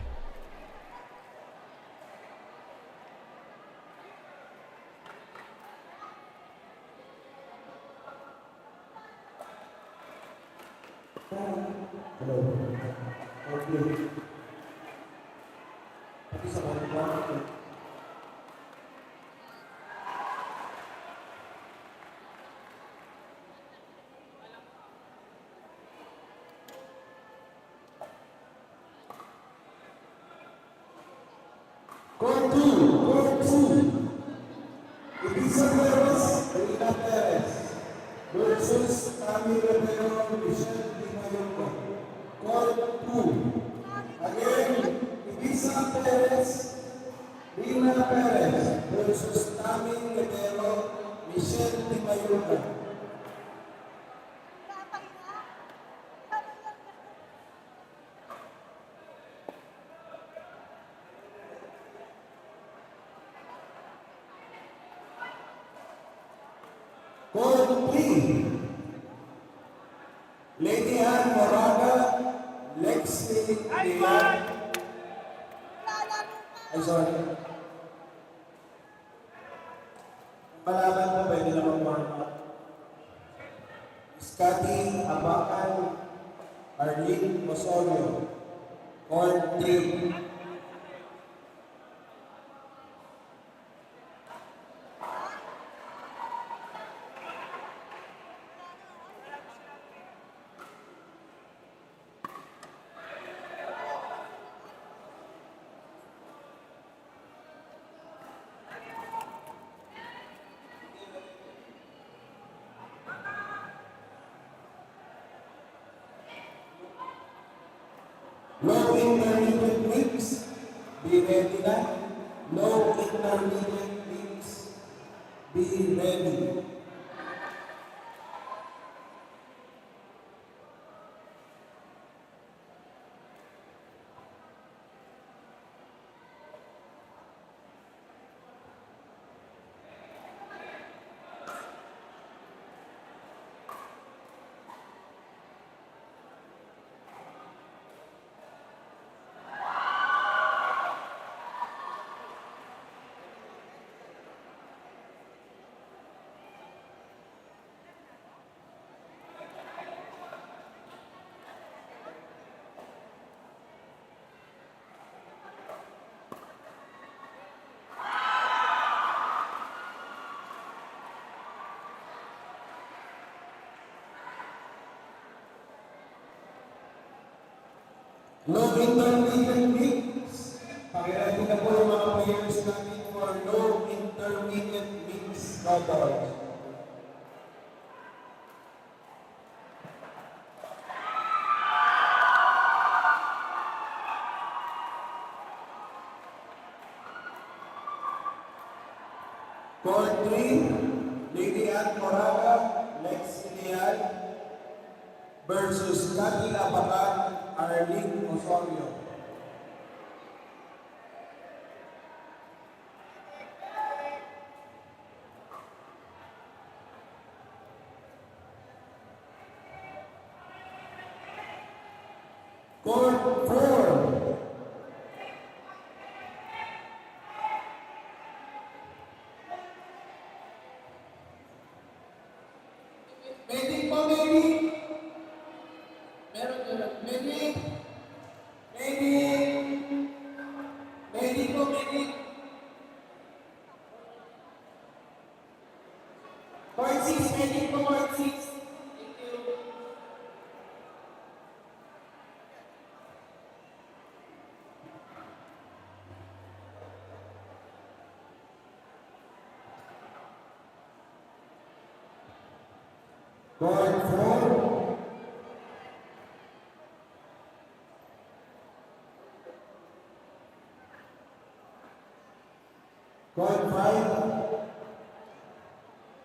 Hello. Okay. Pati sa mga Konsi, Ibiza Perez, Rina Perez versus Kami Rivero, Michelle Di Mayoka. Court 2. Again, Ibiza Perez, Rina Perez versus Kami Rivero, Michelle Di Mayoka. Court 3. Lady Ann Moraga, Lexi Leon. Ay, sorry. Palaban ko, pwede naman warm up. Scotty Abacan, Arlene Osorio. Court 3. Low intermediate mix, be ready na. Low intermediate mix, be ready. Low intermediate mix. Pakirati na po yung mga players natin for low intermediate mix doubles. Court 3, Lady Ann Moraga, Lexi Leon versus Cathy Abacan, Arlene Osorio. Court 4. Medic po, medic. Meron. Medic. Medic. Medic po, medic. Court 6, medic po, Court 6. Thank you. Court 4. Court 5.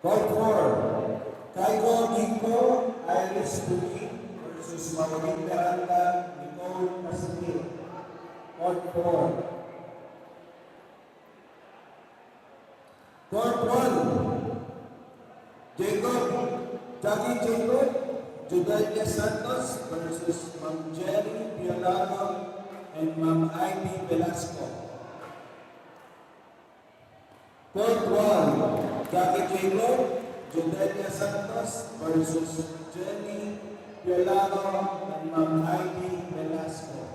Court 4. Kaiko Ginko, Iris Puki versus Maureen Miranda, Nicole Casimir. Court 4. Court 1. Jackie Jacob, Judelia Santos versus Ma'am Jerry Piolago and Ma'am Ivy Velasco. Court 1. Jackie Jacob, Judelia Santos versus Jenny Piolago and Ma'am Ivy Velasco.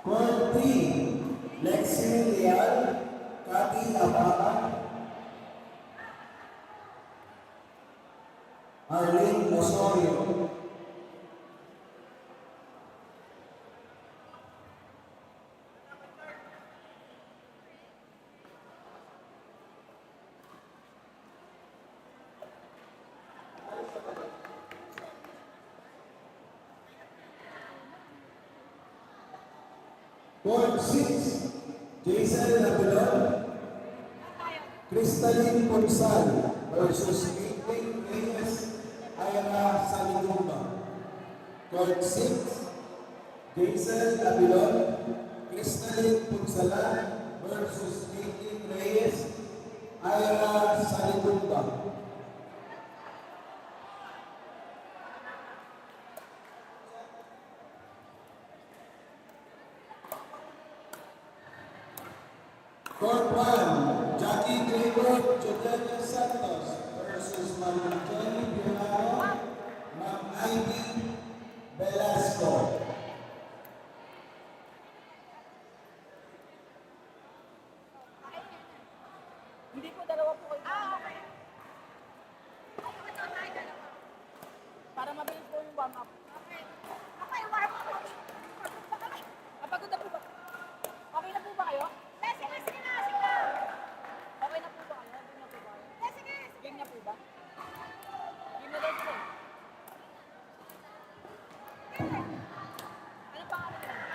Court 3. Lexi Leal, Cathy Apaka, Arlene Osorio. Court 6. Jason Lapidon, Crystalline Ponsal versus Caitlin Reyes Ayala Salidumba. Court 6. Jason Lapidon, Crystalline Ponsalan versus Caitlin Reyes Ayala Salidumba. Court 1. Jackie Gregor, Judelia Santos versus Ma'am Jenny Piolano, Ma'am Ivy Velasco. Hindi po, dalawa po kayo. Okay. Para mabilis po yung warm up. Okay. Okay, warm up. Napagod na po ba? Okay na po ba kayo? Sige na. Okay na po ba kayo? Game na po ba kayo? Sige. Game na po ba? Game na daw po. Ano pangalan nila?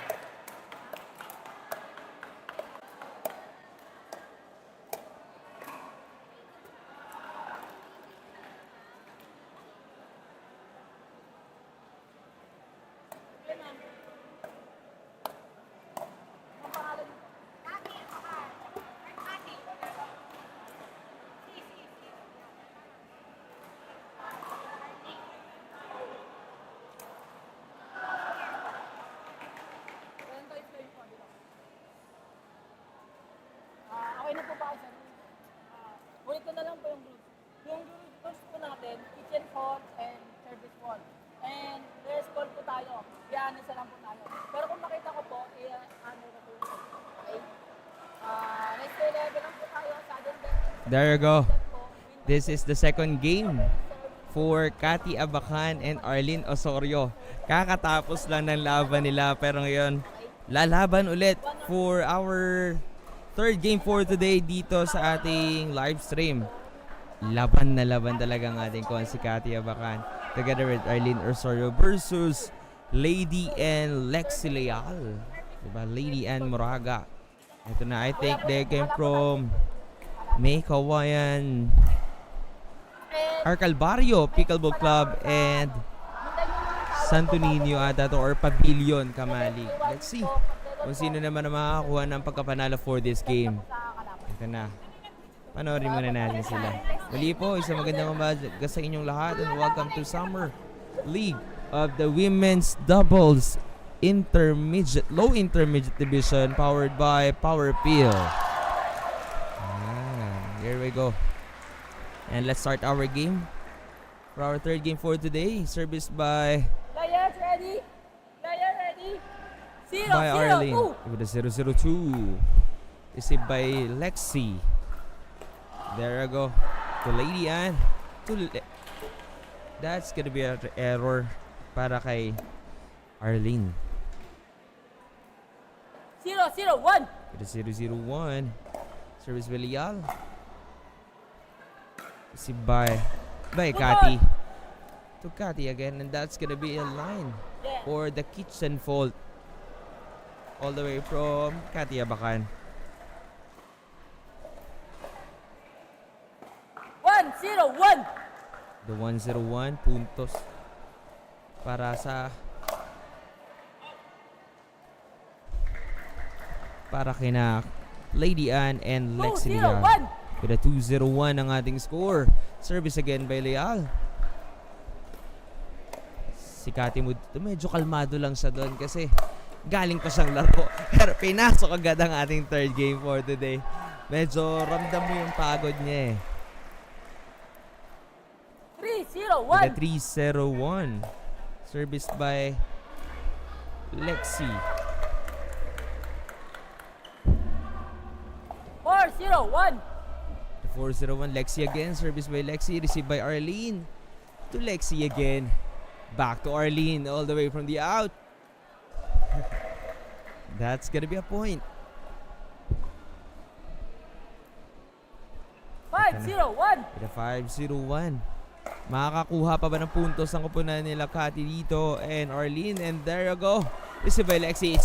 Okay, ma'am. Ang pangalan niyo? Okay na po ba kayo, sir? Ulit ko na lang po yung group. Yung groups po natin, kitchen hall and service hall. And rest call po tayo. Yan, isa lang po tayo. Pero kung makita ko po, ano na po yun. Okay? Next to 11 lang po tayo. Sudden death. There you go. This is the second game for Cathy Abacan and Arlene Osorio. Kakatapos lang ng laban nila pero ngayon lalaban ulit for our third game for today dito sa ating live stream. Laban na laban talaga ang ating Konsi Cathy Abacan together with Arlene Osorio versus Lady and Lexi Leal. Diba? Lady and Moraga. Ito na, I think they came from May Kawayan, Arcalbarrio Pickleball Club and Santo Niño ata to, or Pavilion Kamali. Let's see kung sino naman ang makakakuha ng pagkapanalo for this game. Ito na. Panoorin muna natin sila. Muli po, isang magandang umaga sa inyong lahat and welcome to Summer League of the Women's Doubles Low Intermediate Division powered by Power Peel. Here we go. And let's start our game. For our third game for today, serviced by Players ready? Player ready? by Arlene with a 0-0-2. Received by Lexi. There you go. To Lady Ann. That's gonna be an error para kay Arlene. 0-0-1. With a 0-0-1. Service by Leal. Received by Kati. To Kati again, and that's gonna be a line for the kitchen fault. All the way from Kati Abakan. 1-0-1. The 1-0-1 puntos para kina Lady Ann and Lexi Leal. 2-0-1. With a 2-0-1 ang ating score. Service again by Leal. Si Kati medyo kalmado lang siya doon kasi galing pa siyang laro. Pero pinasok agad ang ating third game for today. Medyo ramdam mo yung pagod niya eh. 3-0-1. With a 3-0-1. Service by Lexi. 4-0-1. The 4-0-1. Lexi again. Service by Lexi. Received by Arlene. To Lexi again. Back to Arlene. All the way from the out. That's gonna be a point. 5-0-1. With a 5-0-1. Makakakuha pa ba ng puntos ang kupunan nila Kati dito and Arlene? And there you go. Received by Lexi.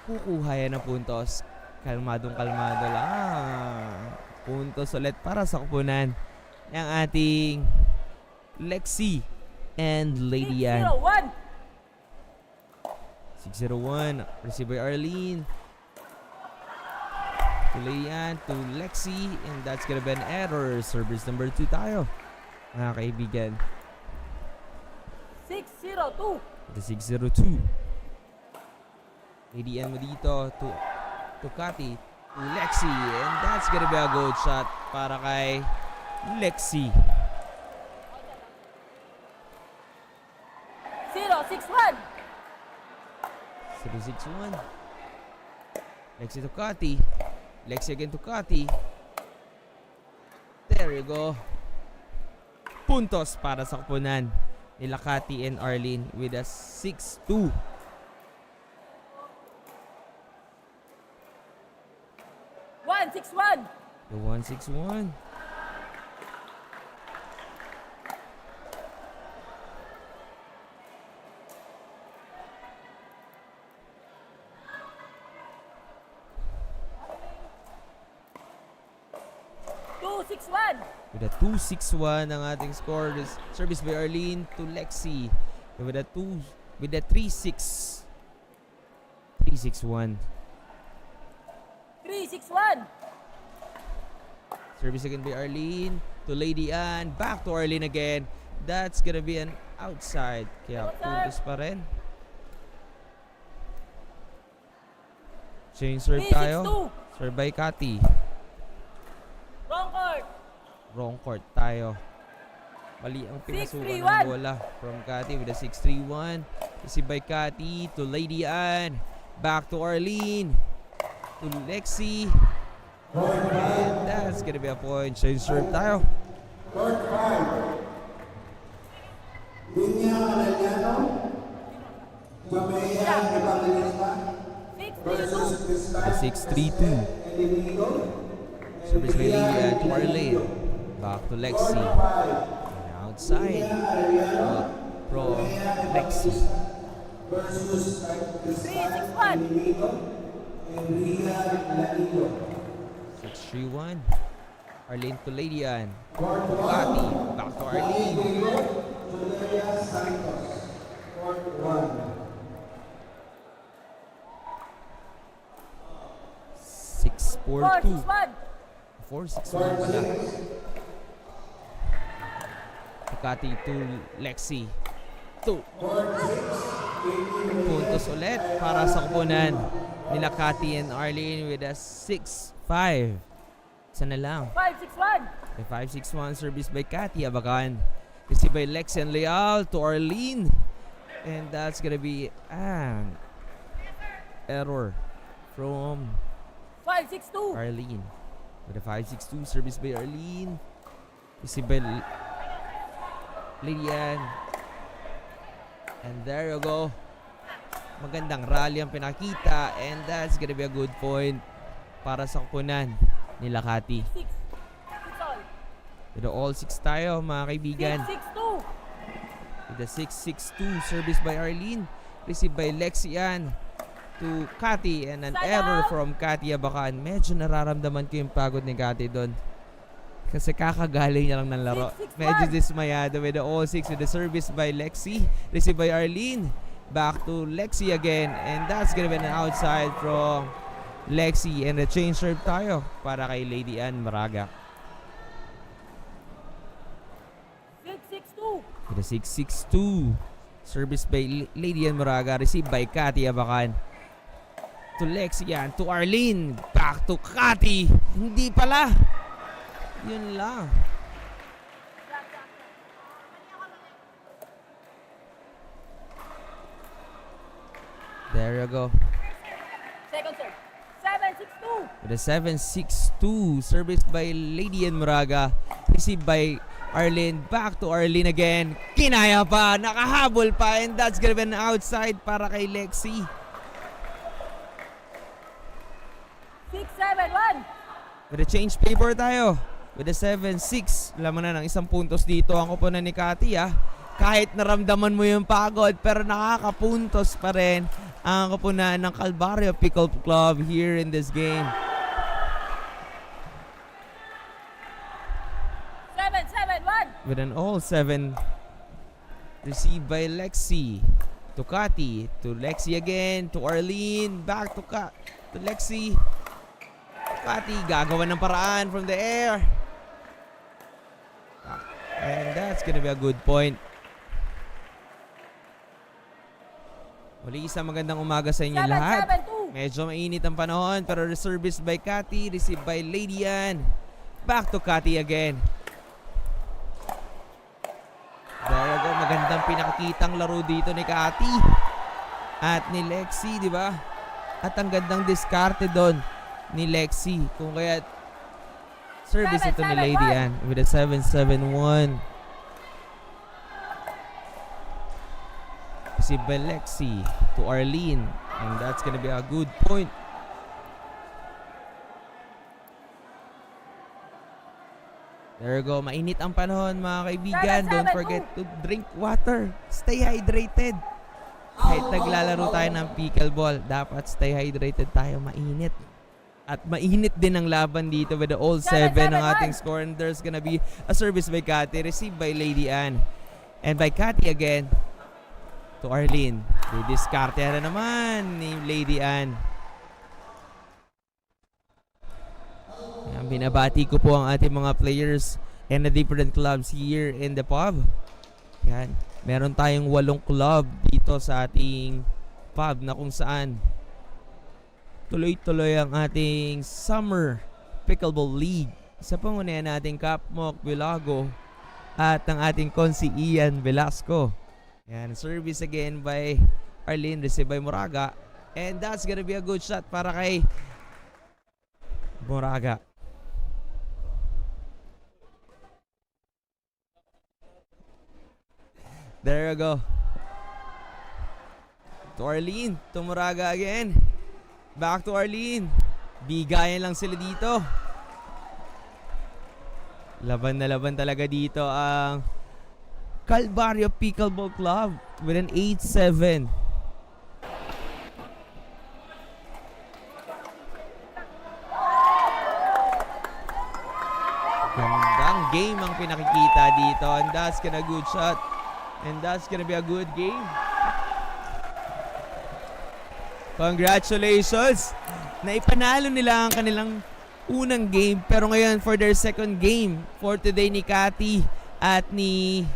Kukuha yan ng puntos. Kalmado lang. Puntos ulit para sa kupunan ng ating Lexi and Lady Ann. 6-0-1. 6-0-1. Received by Arlene. To Lady Ann, to Lexi. And that's gonna be an error. Service number 2 tayo, mga kaibigan. 6-0-2. The 6-0-2. Lady Ann mo dito to Kati, to Lexi. And that's gonna be a good shot para kay Lexi. 0-6-1. 0-6-1. Lexi to Kati. Lexi again to Kati. There you go. Puntos para sa kupunan nila Kati and Arlene with a 6-2. 1-6-1. The 1-6-1. With a 2-6-1 ang ating score. This service by Arlene to Lexi. With a 3-6. 3-6-1. 3-6-1. Service again by Arlene to Lady Ann. Back to Arlene again. That's gonna be an outside. Kaya puntos pa rin. Change serve tayo. Serve by Kati. Wrong court. Wrong court tayo. Mali ang pinasukan ng bola from Kati with a 6-3-1. Received by Kati to Lady Ann. Back to Arlene. To Lexi. And that's gonna be a point. Change serve tayo. Court 5. Linya Mananyano. Jamea Evangelista. Versus The 6-3-2. Service by Lady Ann to Arlene. Back to Lexi. And outside. From Lexi. Versus 3-6-1. 6-3-1. Arlene to Lady Ann. To Kati. Back to Arlene. 6-4-2. 4-6-1 pala. To Kati to Lexi. Puntos ulit para sa kupunan nila Kati and Arlene with a 6-5. Isa na lang. 5-6-1. The 5-6-1 service by Kati Abakan. Received by Lexi and Leal to Arlene. And that's gonna be an error from 5-6-2. Arlene. With a 5-6-2 service by Arlene. Received by Lady Ann. And there you go. Magandang rally ang pinakita and that's gonna be a good point para sa kupunan nila Kati. 6. 6 all. With the all 6 tayo mga kaibigan. 6-6-2. With the 6-6-2 service by Arlene. Received by Lexian to Kati and an error from Kati Abacan. Medyo nararamdaman ko yung pagod ni Kati doon. Kasi kakagaling niya lang ng laro. Medyo dismayado with the all 6 with the service by Lexi. Received by Arlene. Back to Lexi again. And that's gonna be an outside from Lexi. And the change serve tayo para kay Lady Ann Maraga. 6-6-2. With the 6-6-2. Service by Lady Ann Maraga. Received by Kati Abacan. To Lexi yan. To Arlene. Back to Kati. Hindi pala. Yun lang. There you go. Second serve. 7-6-2. With a 7-6-2 service by Lady Ann Moraga. Received by Arlene. Back to Arlene again. Kinaya pa. Nakahabol pa. And that's gonna be an outside para kay Lexi. 6-7-1. With a change paper tayo. With a 7-6. Laman na ng isang puntos dito ang kupunan ni Kati Kahit naramdaman mo yung pagod pero nakakapuntos pa rin ang kupunan ng Calvario Pickleball Club here in this game. 7-7-1. With an all 7 received by Lexi to Kati, to Lexi again, to Arlene, back to Lexi. Kati gagawa ng paraan from the air. And that's gonna be a good point. Muli isang magandang umaga sa inyo lahat. 7-7-2. Medyo mainit ang panahon pero service by Kati, received by Lady Ann. Back to Kati again. There you go, magandang pinakitang laro dito ni Kati at ni Lexi, di ba? At ang gandang diskarte doon ni Lexi. Kung kaya service ito ni Lady Ann with a 7-7-1. Received by Lexi to Arlene. And that's gonna be a good point. There you go. Mainit ang panahon mga kaibigan. Don't forget to drink water. Stay hydrated. Kahit naglalaro tayo ng pickleball, dapat stay hydrated tayo. Mainit. At mainit din ang laban dito with the all 7 ng ating score. And there's gonna be a service by Kati, received by Lady Ann. And by Kati again to Arlene. Didiskarte na naman ni Lady Ann. Yan, binabati ko po ang ating mga players and the different clubs here in the pub. Yan. Meron tayong 8 club dito sa ating pub na kung saan tuloy-tuloy ang ating Summer Pickleball League sa pangunayan nating Kapmok Bilago at ang ating Konsi Ian Velasco. Yan, service again by Arlene, received by Moraga. And that's gonna be a good shot para kay Moraga. There you go. To Arlene, to Moraga again. Back to Arlene. Bigayan lang sila dito. Laban na laban talaga dito ang Calvario Pickleball Club with an 8-7. Gandang game ang pinakikita dito. And that's gonna good shot. And that's gonna be a good game. Congratulations! Naipanalo nila ang kanilang unang game. Pero ngayon for their second game for today ni Kati at ni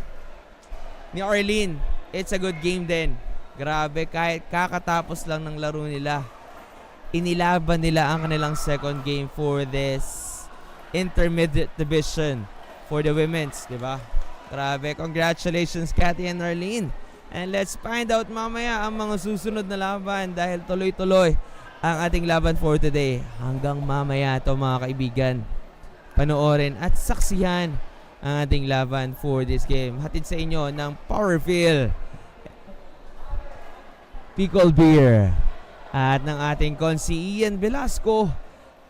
Arlene. It's a good game din. Grabe, kahit kakatapos lang ng laro nila, inilaban nila ang kanilang second game for this intermediate division for the women's, di ba? Grabe, congratulations Kati and Arlene. And let's find out mamaya ang mga susunod na laban dahil tuloy-tuloy ang ating laban for today. Hanggang mamaya ito mga kaibigan. Panoorin at saksihan ang ating laban for this game. Hatid sa inyo ng Powerfield. Pickle Beer. At ng ating Konsi Ian Velasco.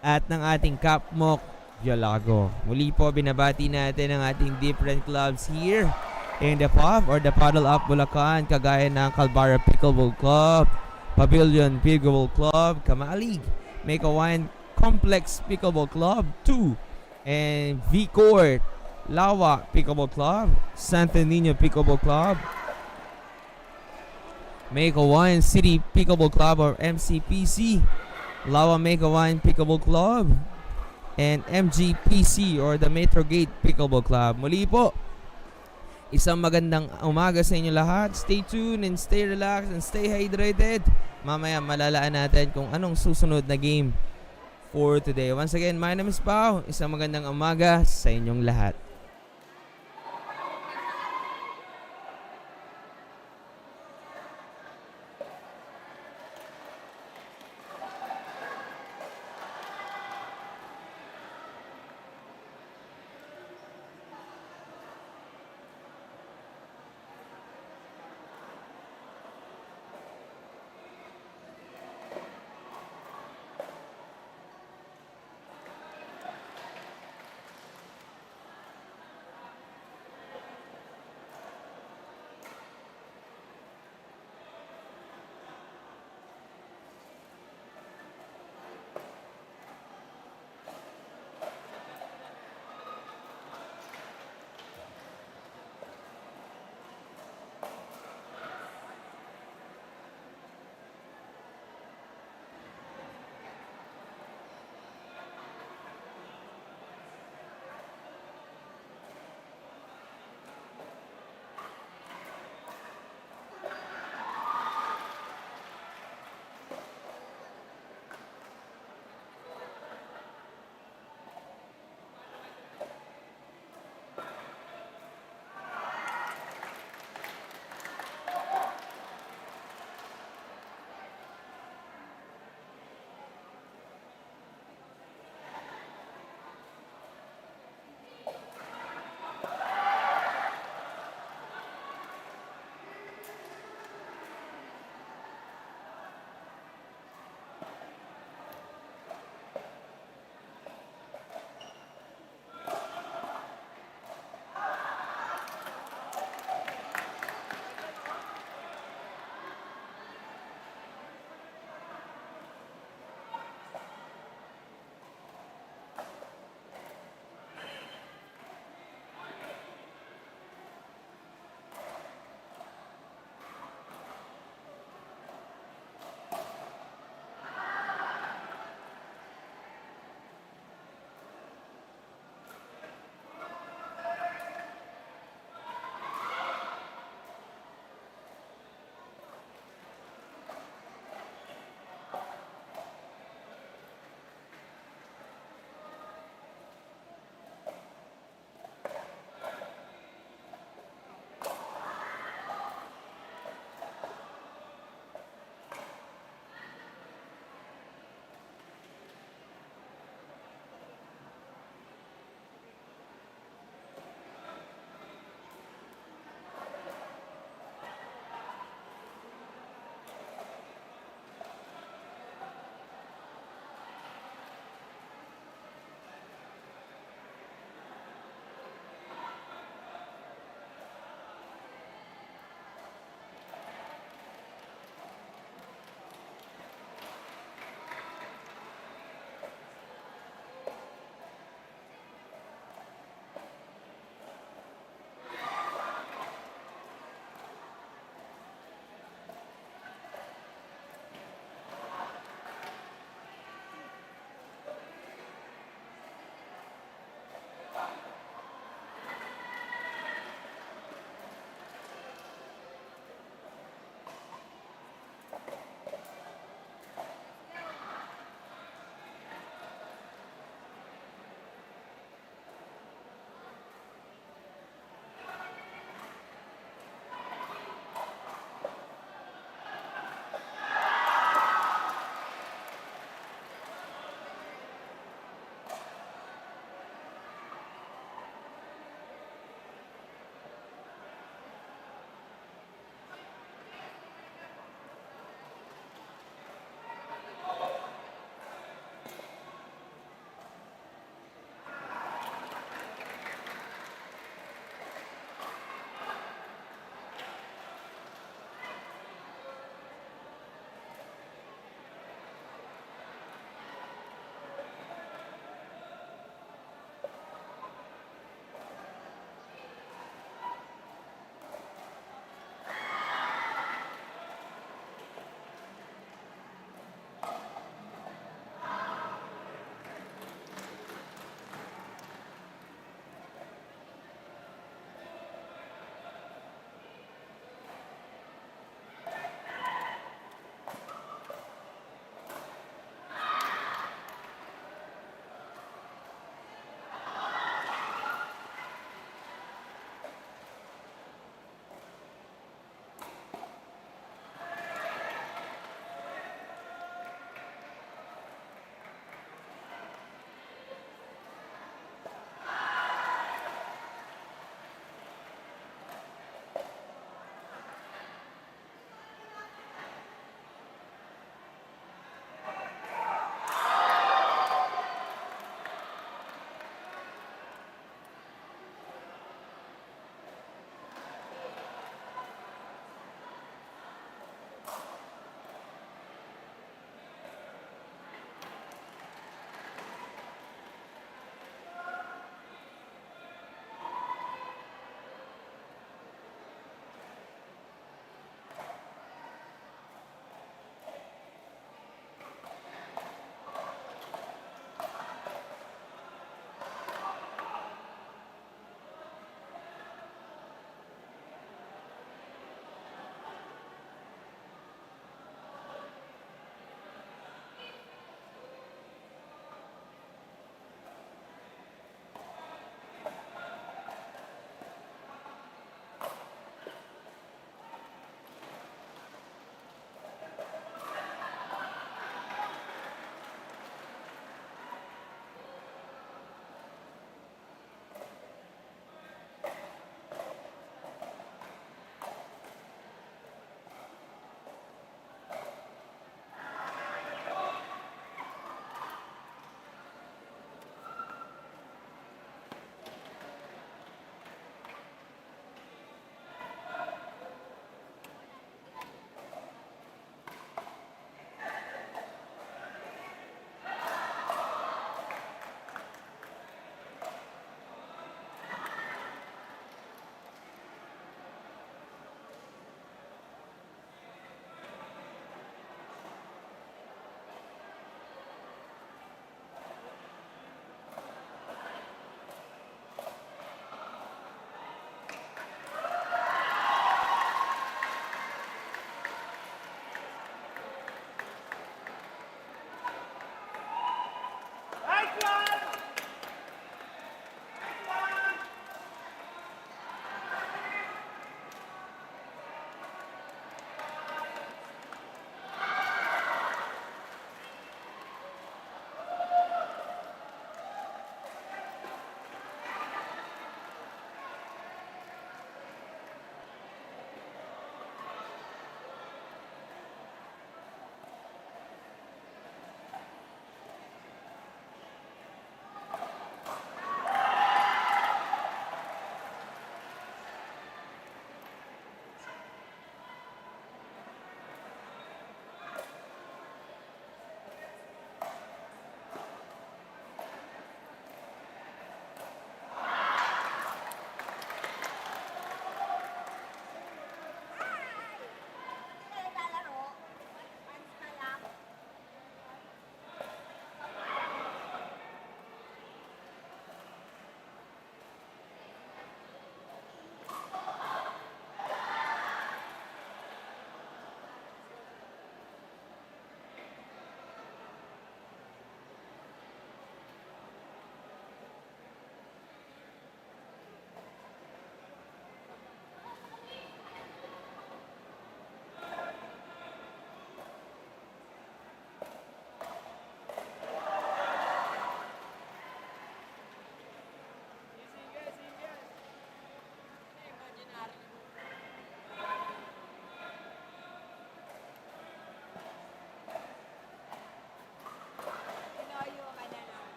At ng ating Kapmok Violago. Muli po binabati natin ang ating different clubs here in the pub or the Paddle Up Bulacan, kagaya ng Calvara Pickleball Club, Pavilion Pickleball Club, Kamalig, Mekawan Complex Pickleball Club 2, and V-Court, Lawa Pickleball Club, Santo Niño Pickleball Club, Mekawan City Pickleball Club or MCPC, Lawa Mekawan Pickleball Club, and MGPC or the Metro Gate Pickleball Club. Muli po, isang magandang umaga sa inyo lahat. Stay tuned and stay relaxed and stay hydrated. Mamaya malalaan natin kung anong susunod na game for today. Once again, my name is Pao. Isang magandang umaga sa inyong lahat.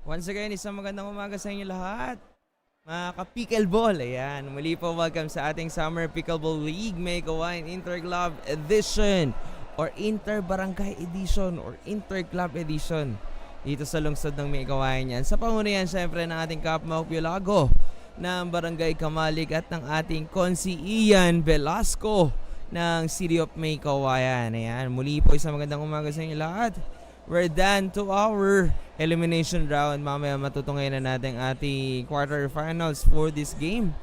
Once again, isang magandang umaga sa inyo lahat. Mga ka-Pickleball, ayan. Muli po welcome sa ating Summer Pickleball League Make a Wine Inter-Club Edition or Inter-Barangay Edition or Inter-Club Edition dito sa lungsod ng Make a Wine yan. Sa pangunayan syempre ng ating Kapmaok Biolago ng Barangay Kamalik at ng ating Konsi Ian Velasco ng City of Make a Wine. Ayan, muli po isang magandang umaga sa inyo lahat. We're done to our elimination round. Mamaya matutungay na natin ating quarterfinals for this game.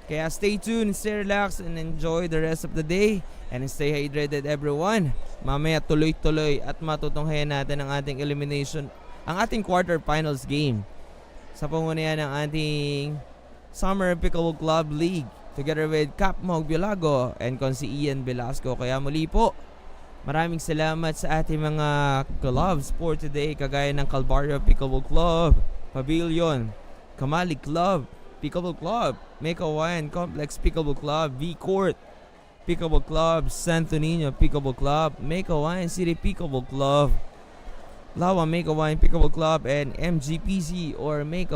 Kaya stay tuned, stay relaxed, and enjoy the rest of the day. And stay hydrated everyone. Mamaya tuloy-tuloy at matutunghayan natin ang ating elimination, ang ating quarterfinals game. Sa pangunayan ng ating Summer Pickleball Club League together with Cap Mog Biolago and Konsi Ian Velasco. Kaya muli po, maraming salamat sa ating mga clubs for today, kagaya ng Calvario Pickleball Club, Pavilion, Kamali Club, Pickleball Club, Make a Wine Complex Pickleball Club, V-Court Pickleball Club, Santo Niño Pickleball Club, Make a Wine City Pickleball Club, Lawa Make a Wine Pickleball Club, and MGPC or Make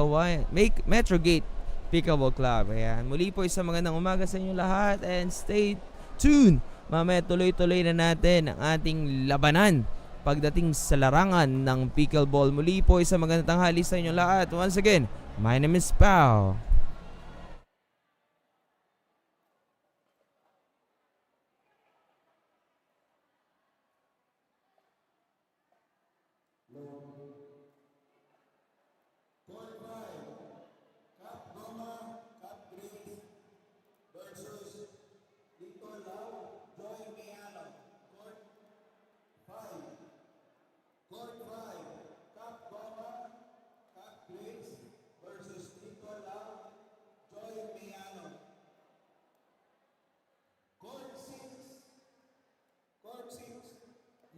Metrogate Pickleball Club. Ayan, muli po isang magandang umaga sa inyo lahat and stay tuned. Mamaya tuloy-tuloy na natin ang ating labanan pagdating sa larangan ng pickleball. Muli po isang magandang tanghali sa inyo lahat. Once again, my name is Pao. Court 5, Cap Goma, Cap Grace versus Lito Lau, Joy Miano. Court 5, Cap Goma, Cap Grace versus Lito Lau, Joy Miano. Court 6,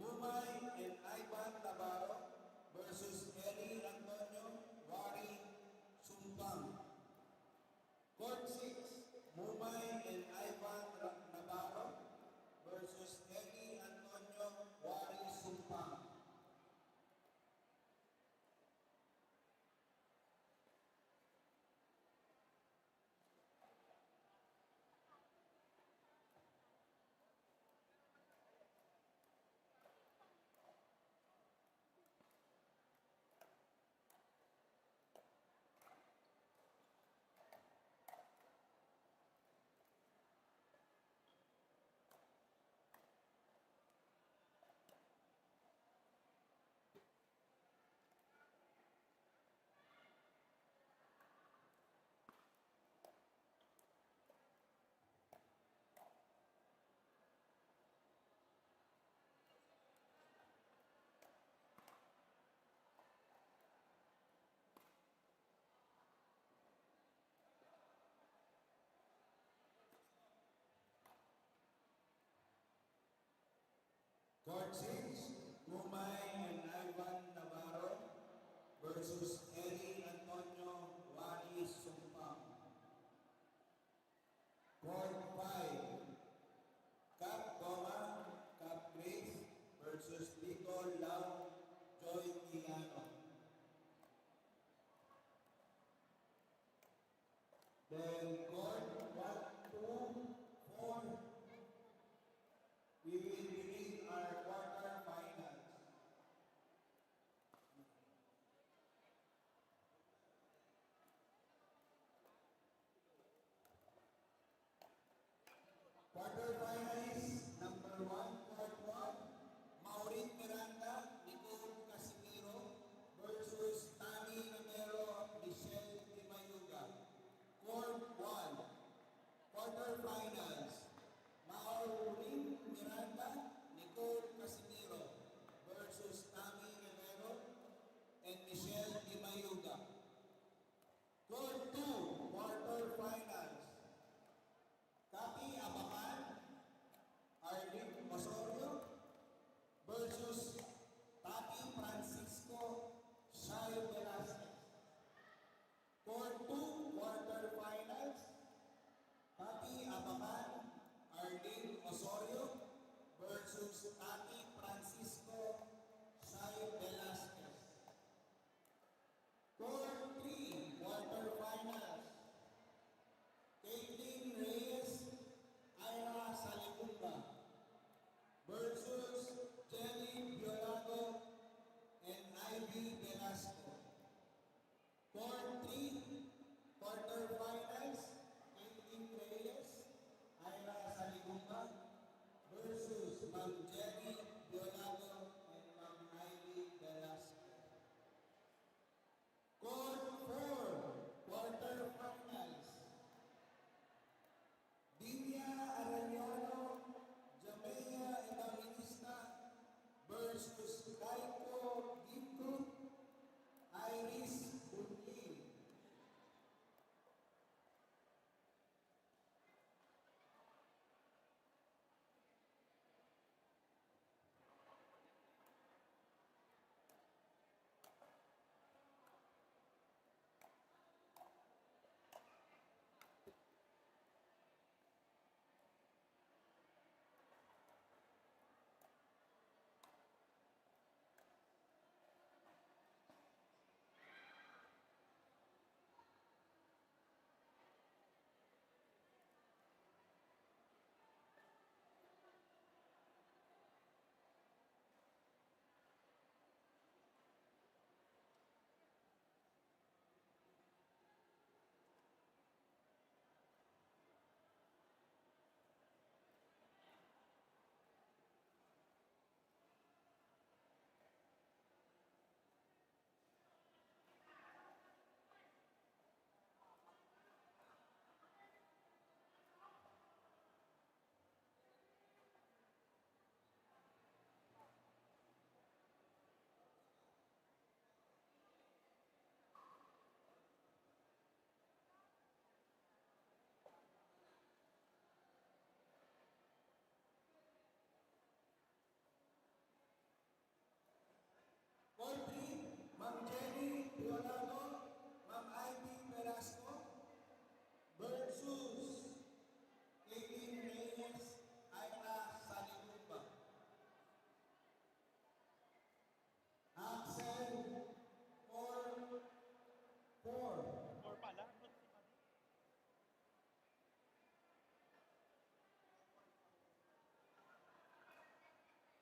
Mumay and Ivan Navarro versus Eli Antonio Wari Sumpang. Court 6, Mumay and Ivan Navarro versus Eli Antonio Wari Sumpang. Court 6, Mumay and Ivan Navarro versus Eli Antonio Wari Sumpang. Court 5, Cap Goma, Cap Grace versus Lito Lau, Joy Milano. Then court 1, 2, 4, we will begin our quarterfinals. Quarterfinalists, number 1, court 1, Maureen Miranda, Nicole Casimiro versus Tani Namero, Michelle Timayuga. Court 1, quarterfinals, Maureen Miranda, Nicole Casimiro versus Tami Namero and Michelle Timayuga. Court 2, quarterfinals, Kapi Abaman, Arlene Osorio versus Tati Francisco Shai Velasquez. Court 2, quarterfinals, Kapi Abaman, Arlene Osorio versus Tati Francisco Shai Velasquez. Quarterfinals, Caitlin Reyes, Ira Saligumba versus Ma'am Jenny Violago and Ma'am Ivy Velasco. Court 4, Quarterfinals, Dinia Arellano, Jamea Evangelista versus Kaiko Ginto, Iris Bunli. Country, Ma'am Jenny Violago, Ma'am Ivy Velasco versus Caitlin Reyes, Ira Saligumba. Axel, 4-4. Or pala, Konsi pa din.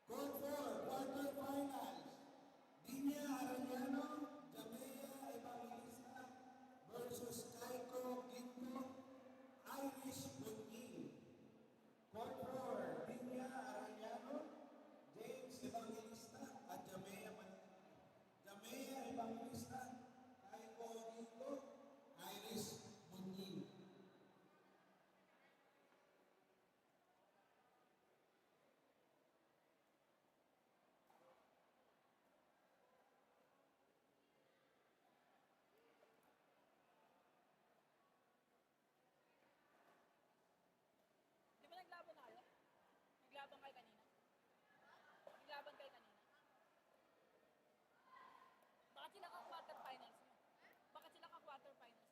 Court 4, Quarterfinals, Dinia Arellano, Jamea Evangelista versus Kaiko Ginto, Irish Bunyi. Court 4, Dinia Arellano, James Evangelista at Jamea Evangelista, Kaiko Ginto, Irish Bunyi. Di ba naglaban na kayo? Naglaban kayo kanina? Naglaban kayo kanina? Bakit sila ka quarterfinals nyo? Bakit sila ka quarterfinals nyo?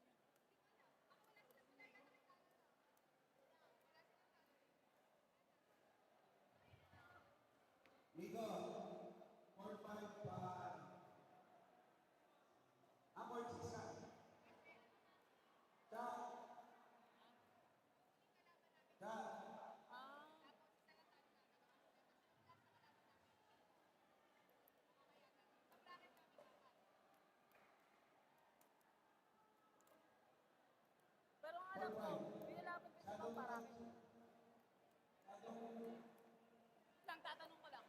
Migo, 4-5 pa. Court 6 ka. Ka. Ka. Ah, pero ang alam ko, 4-5. pinalaban ko sa Shadow mga parami. Shadow Lang, tatanong ko lang.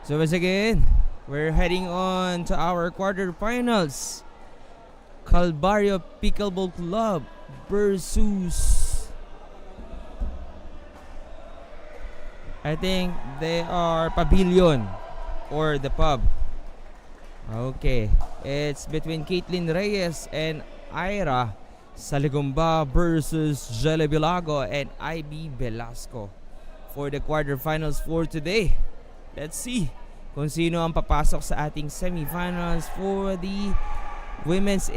So once again, we're heading on to our quarterfinals. Calvario Pickleball Club versus, I think they are Pavilion or the Pub. Okay, it's between Caitlin Reyes and Ira Saligumba versus Jelle Bilago and IB Velasco for the quarterfinals for today. Let's see kung sino ang papasok sa ating semifinals for the women's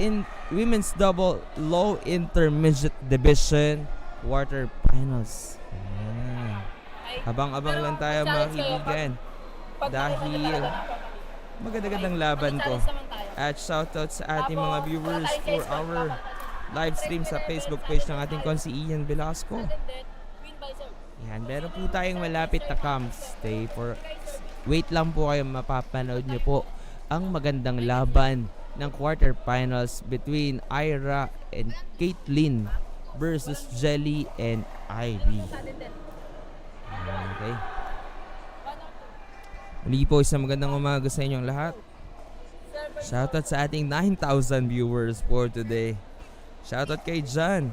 double low intermediate division quarterfinals. Ayan. Abang-abang lang tayo mga kaibigan dahil maganda-gandang laban to. At shoutout sa ating mga viewers for our live stream sa Facebook page ng ating Konsi Ian Velasco. Yan, meron po tayong malapit na camps. Wait lang po kayo, mapapanood nyo po ang magandang laban ng quarterfinals between Ira and Caitlin versus Jelly and Ivy. Okay. Muli po, isang magandang umaga sa inyong lahat. Shoutout sa ating 9,000 viewers for today. Shoutout kay John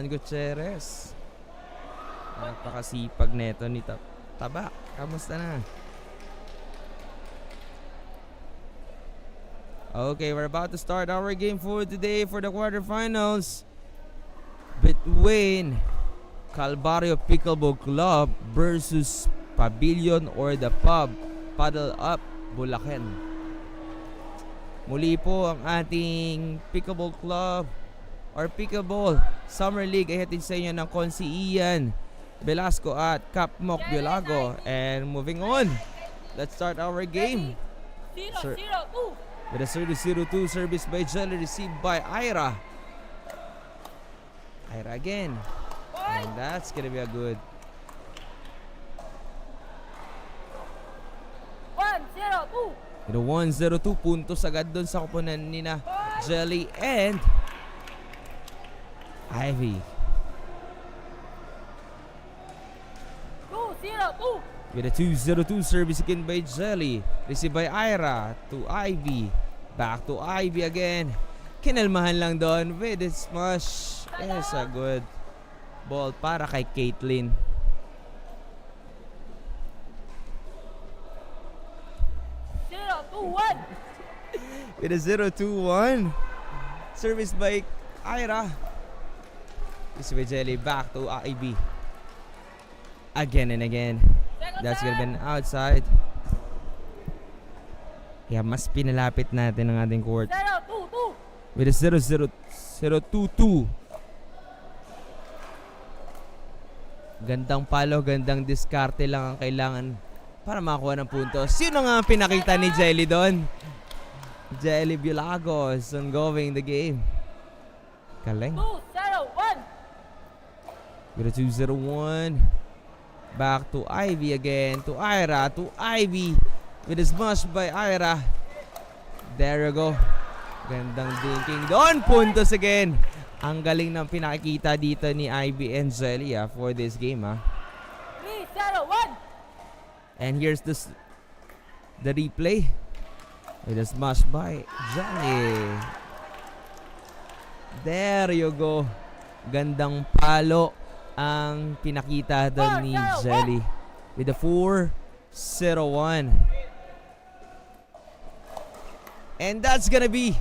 Gutierrez. Napakasipag neto ni Taba. Kamusta na? Okay, we're about to start our game for today for the quarterfinals between Calvario Pickleball Club versus Pavilion or the Pub Paddle Up Bulacan. Muli po ang ating Pickleball Club or Pickleball Summer League ay hatid sa inyo ng Konsi Ian Velasco at Cap Moc Biolago. And moving on, let's start our game. 0-0-2. With a 0-0-2 service by Jelly, received by Ira. Ira again. And that's gonna be a good 1-0-2. with a 1-0-2 puntos agad doon sa koponan ni na Jelly and Ivy. 2-0-2. With a 2-0-2 service again by Jelly, received by Ira to Ivy. Back to Ivy again. Kinalmahan lang doon with a smash. Yes, a good ball para kay Caitlin. With a 0-2-1 service by Ira. This by Jelly, back to Ivy. Again and again. That's gonna be an outside. Kaya mas pinalapit natin ang ating court. 0-2-2. With a 0-0-2-2. Gandang palo, gandang diskarte lang ang kailangan para makakuha ng puntos. Sino nga ang pinakita ni Jelly doon? Jelly Biolago is ongoing the game. Galing. 2-0-1. With a 2-0-1. Back to Ivy again. To Ira. To Ivy. With a smash by Ira. There you go. Gandang dinking doon. Puntos again. Ang galing ng pinakikita dito ni Ivy and Jelly for this game. 3-0-1. And here's the replay. With a smash by Jelly. There you go. Gandang palo ang pinakita doon ni Jelly. With a 4-0-1. And that's gonna be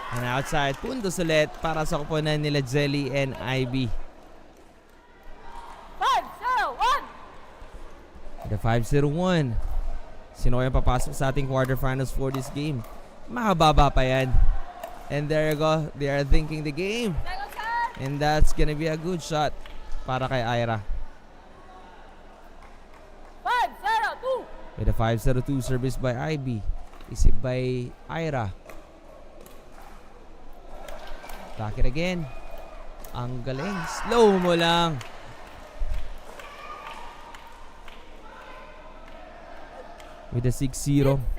an outside. Puntos ulit para sa koponan nila Jelly and Ivy. 5-0-1. With a 5-0-1. Sino kaya papasok sa ating quarterfinals for this game? Mahababa pa yan. And there you go. They are thinking the game. And that's gonna be a good shot para kay Ira. 5-0-2. With a 5-0-2 service by Ivy. Isip by Ira. Back it again. Ang galing. Slow mo lang. With a 6-0. 0-2.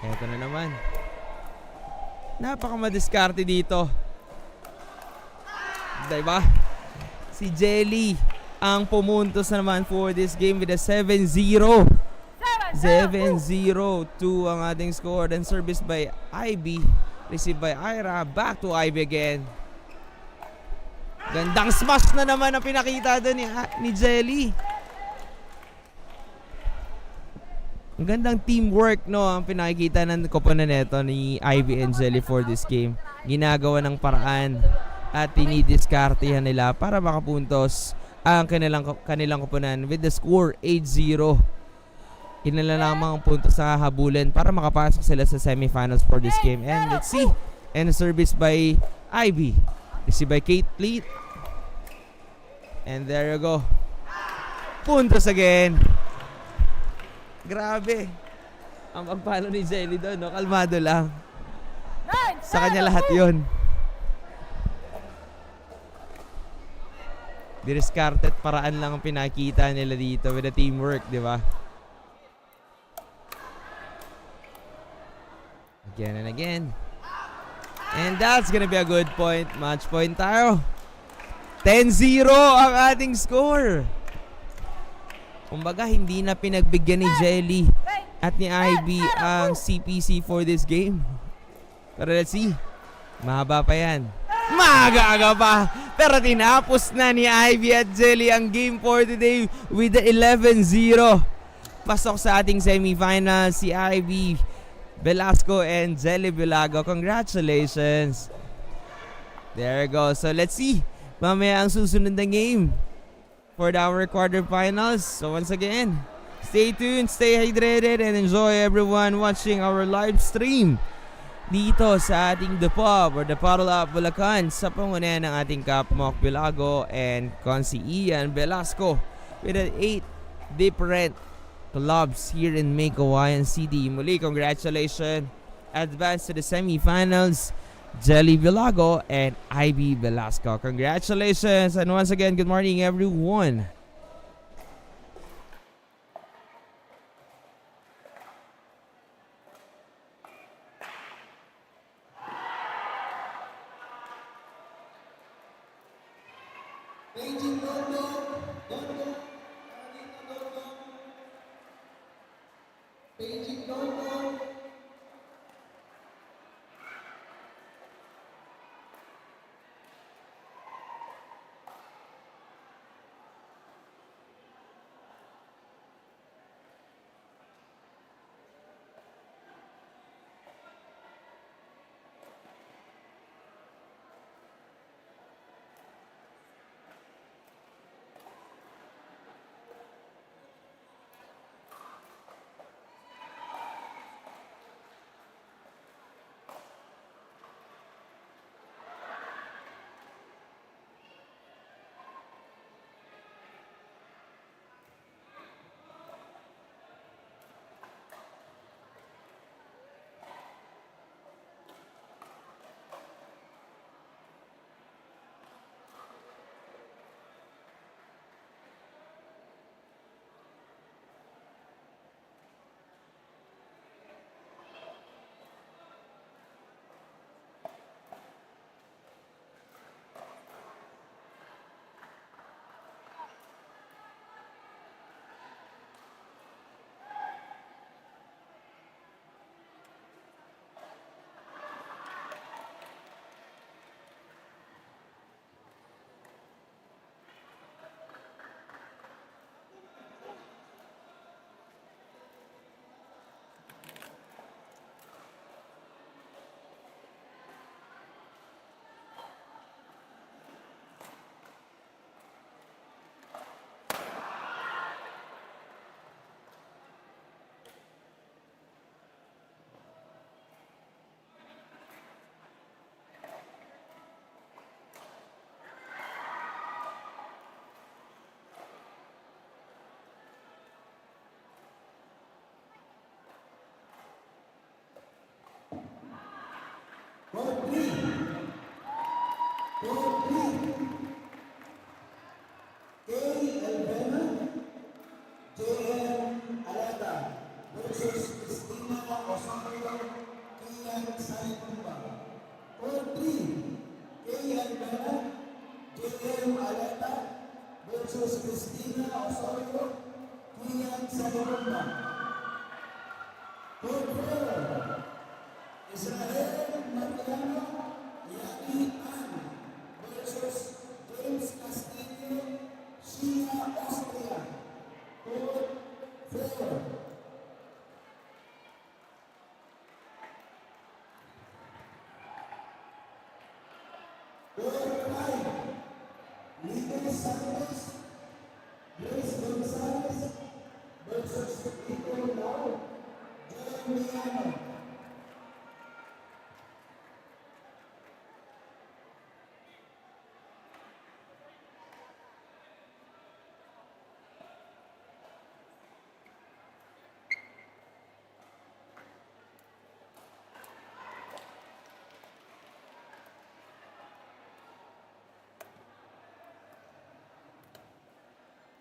Eto na naman. Napaka madiskarte dito Diba? Si Jelly ang pumuntos naman for this game with a 7-0. 7-0 ang ating score. Then service by Ivy. Received by Ira. Back to Ivy again. Gandang smash na naman ang pinakita doon ni Jelly. Ang gandang teamwork, no, ang pinakikita ng koponan nito ni Ivy and Jelly for this game. Ginagawa ng paraan at tinidiskartehan nila para makapuntos ang kanilang koponan with the score 8-0. Ilan lamang ang puntos sa habulin para makapasok sila sa semifinals for this game. And let's see. And service by Ivy. Received by Kate Pleat. And there you go. Puntos again. Grabe. Ang pagpalo ni Jelly doon, no? Kalmado lang. Sa kanya lahat yun. Discarded paraan lang ang pinakita nila dito with the teamwork, di ba? Again and again. And that's gonna be a good point. Match point tayo. 10-0 ang ating score. Kumbaga, hindi na pinagbigyan ni Jelly at ni Ivy ang CPC for this game. Pero let's see. Mahaba pa yan. Magaga pa. Pero tinapos na ni Ivy at Jelly ang game for today with the 11-0. Pasok sa ating semifinal si Ivy Velasco and Jelly Bilago. Congratulations. There you go. So let's see. Mamaya ang susunod na game for our quarterfinals. So once again, stay tuned, stay hydrated, and enjoy everyone watching our live stream dito sa ating The Pub or The Paddle Up Bulacan sa pangunayan ng ating Kapmok Bilago and Konsi Ian Velasco with 8 different clubs here in Maykawayan City. Muli, congratulations. Advance to the semifinals, Jelly Bilago and Ivy Velasco. Congratulations, and once again, good morning everyone. Beijing Dondong, Dondong, Anita Dondong, Beijing Dondong. Round three. K. Alvena, J.M. Alata versus Christina Osorio, Kian Saitumba. Round three. K. Alvena, J. versus Cristina Osorio, Kian Salomona. Court 4, Israel Mariano Yaki An versus James Castillo, Sheena Austria. Court 4. Court 5, Nico Santos, Grace Gonzalez versus Nico Lau, Joy Miano.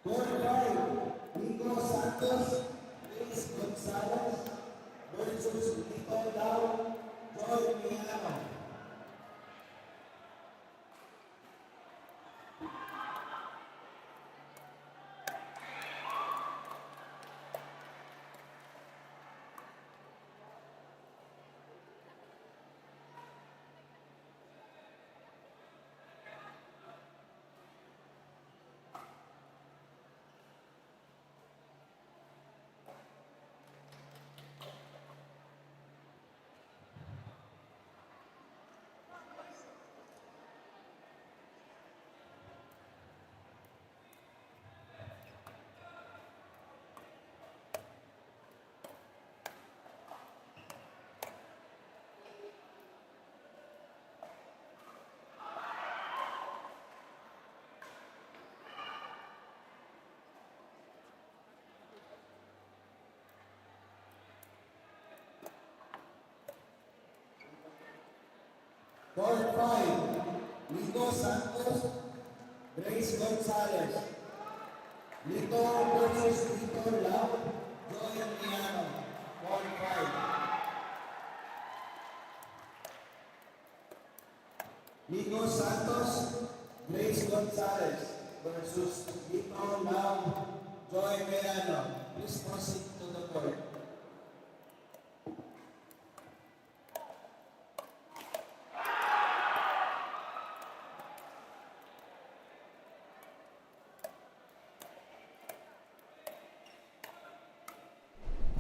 Court 5, Nico Santos, Grace Gonzalez versus Nico Lau, Joy Miano. Court 5, Nico Santos, Grace Gonzalez. Nico versus Nico Lau, Joy Miano. Court 5. Nico Santos, Grace Gonzalez versus Nico Lau, Joy Miano. Please proceed to the court.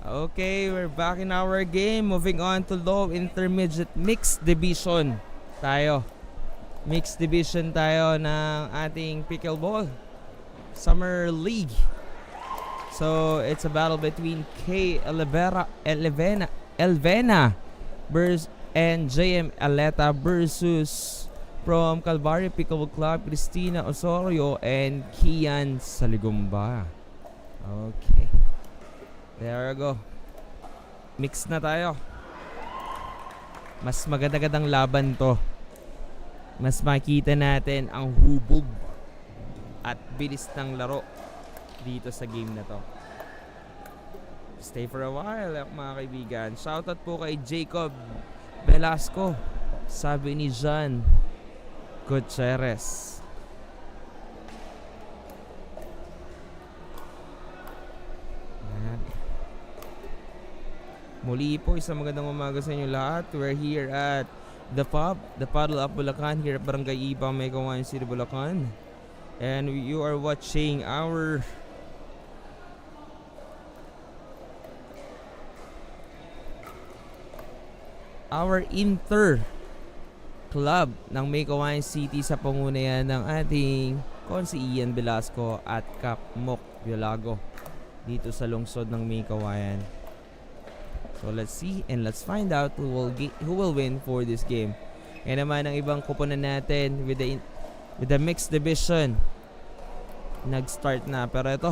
Okay, we're back in our game. Moving on to low intermediate mixed division tayo. Mixed division tayo ng ating Pickleball Summer League. So, it's a battle between Elvena and JM Aleta versus from Calvary Pickleball Club, Cristina Osorio and Kian Saligumba. Okay. There we go. Mix na tayo. Mas maganda-gandang laban to. Mas makita natin ang hubog at bilis ng laro dito sa game na to. Stay for a while mga kaibigan. Shoutout po kay Jacob Velasco. Sabi ni John Gutierrez. Muli po, isang magandang umaga sa inyo lahat. We're here at the pub, the Paddle Up Bulacan, here at Barangay Ibang, Megawan City, Bulacan. And you are watching our inter club ng Megawan City sa pangunayan ng ating Konsi Ian Velasco at Kap Mok Biolago dito sa lungsod ng Megawan. So let's see and let's find out who will win for this game. Ngayon naman ang ibang kupunan natin with the mixed division. Nag-start na pero ito,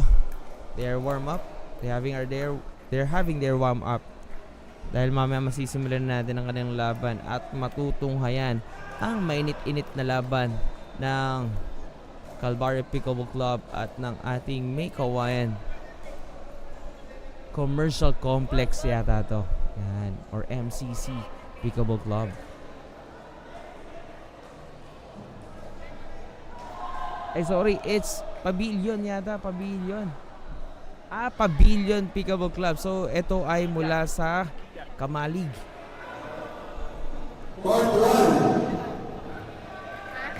they're warm up. They're having their warm up. Dahil mamaya masisimulan natin ang kanilang laban at matutunghayan ang mainit-init na laban ng Calvary Pickleball Club at ng ating May Kawayan Commercial Complex yata to. Yan. Or MCC Pickleball Club. Sorry. It's Pavilion yata, Pavilion. Pavilion Pickleball Club. So, ito ay mula sa Kamalig. Court 1.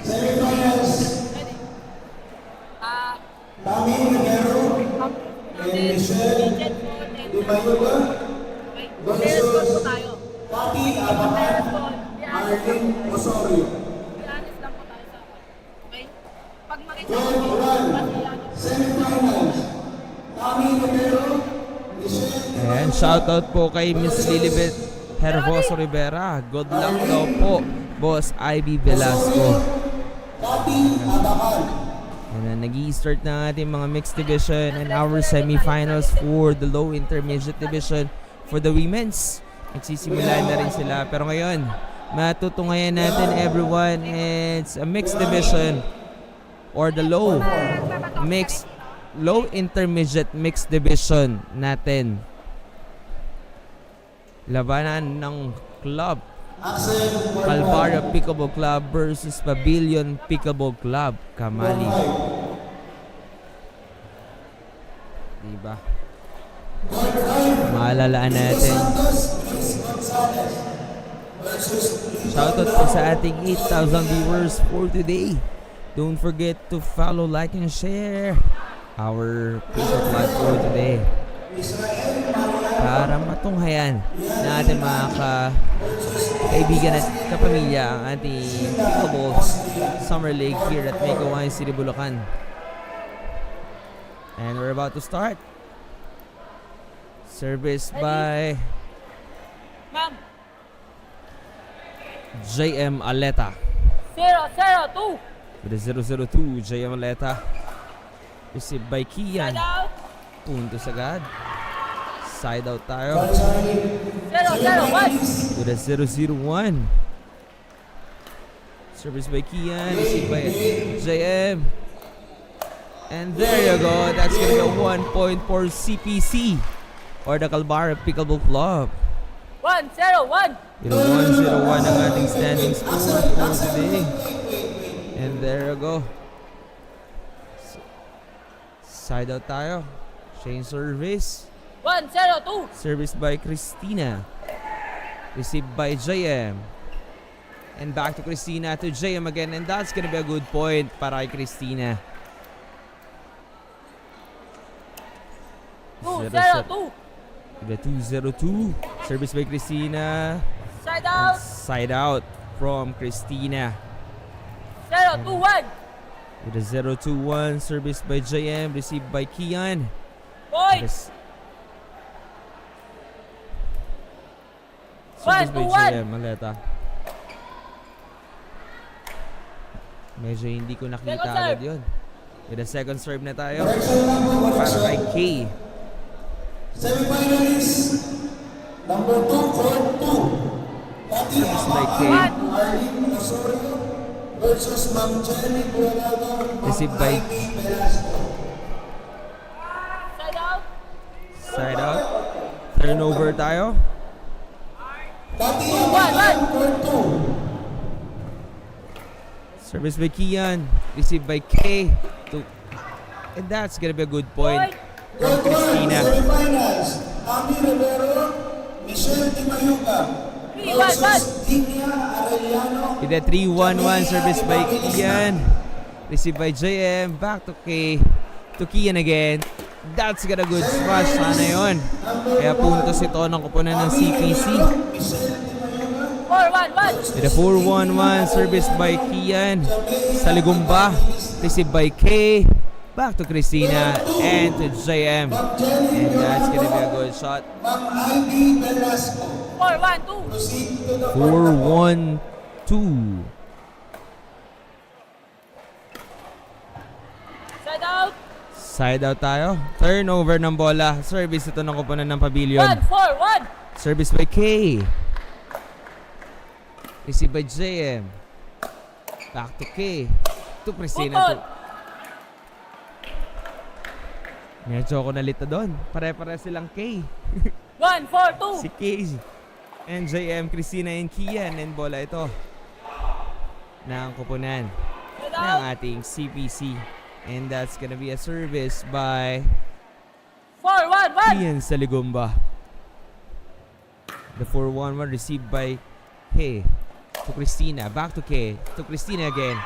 Semifinals. Tami Rivero and Michelle Di Mayuga versus Pati Abacan, Arlene Osorio. Honest lang po tayo sa okay? Pag makita Court mo, 1. Semifinals. Tami Rivero, Michelle And shoutout po kay Miss Lilibet Herboso Rivera. Good luck daw po, Boss Ivy Velasco. Pati Abacan. And nag-i-start na ating mga mixed division and our semifinals for the low intermediate division for the women's. Nagsisimula na rin sila. Pero ngayon, matutungayan natin everyone. It's a mixed division or the low intermediate mixed division natin. Labanan ng club Calvario Pickleball Club versus Pavilion Pickleball Club Kamali. Diba? Maalalaan natin. Shoutout po sa ating 8,000 viewers for today. Don't forget to follow, like, and share our Facebook Live for today. Para matunghayan na ating mga kaibigan at kapamilya ang ating Pickleball Summer League here at Maykawayan City, Bulacan. And we're about to start. Service by Ma'am, JM Aleta. 0-0-2. With a 0-0-2, JM Aleta. Received by Side Kian. out. Puntos agad. Side out tayo. 0-0-1. With a 0-0-1. Service by Kian. Received by JM. And there you go. That's gonna be a 1 point for CPC or the Calvario Pickleball Club. 1-0-1. With a 1-0-1 ang ating standing score for today. And there you go. Side out tayo. Chain service. 1-0-2. Service by Christina. Received by JM. And back to Christina to JM again. And that's gonna be a good point para kay Christina. 2-0-2. The 2-0-2. Service by Christina. Side And out. side out from Christina. 0-2-1. With a 0-2-1. Service by JM. Received by Kian. Point. Yes. Service by 1-2-1. JM. Maleta. Medyo hindi ko nakita Second serve. agad yun. With a second serve na tayo. Correction lang po, Para correction. kay K. Semifinalists. Number 2, Court 2. Pati Service by K. Abacan, Arlene Osorio versus Ma'am Jenny Buenaldo, Ma'am Received by Ivy Velasco. Side out. Side out. Turnover tayo. Pati Abacan, Court 2. Service by Kian. Received by K. And that's gonna be a good point from Court 1, Christina. semifinals. Ami Rivero, Michelle Di Mayuga 3-1-1. versus Dinia Arellano. With a 3-1-1 service by Kian. Received by JM. Back to K. To Kian again. That's got a good smash. Sana yun. Kaya puntos ito ng kupunan ng CPC. 4-1-1. With a 4-1-1 service by Kian. Sa Ligumba. Received by K. Back to Christina and to JM. And that's gonna be a good shot. Ma'am Ivy Velasco. 4-1-2. Proceed to the 4-1-2. Side out. Side out tayo. Turnover ng bola. Service ito ng kupunan ng Pavilion. 1-4-1. Service by K. Receive by JM. Back to K. To Christina. Bukod. Medyo ako nalito doon. Pare-pare silang K. 1-4-2. Si K. And JM, Christina and Kian. And bola ito ng kupunan Side ng out. ating CPC. And that's gonna be a service by 4-1-1. Kian Saligumba. The 4-1-1 received by K to Christina. Back to K. To Christina again.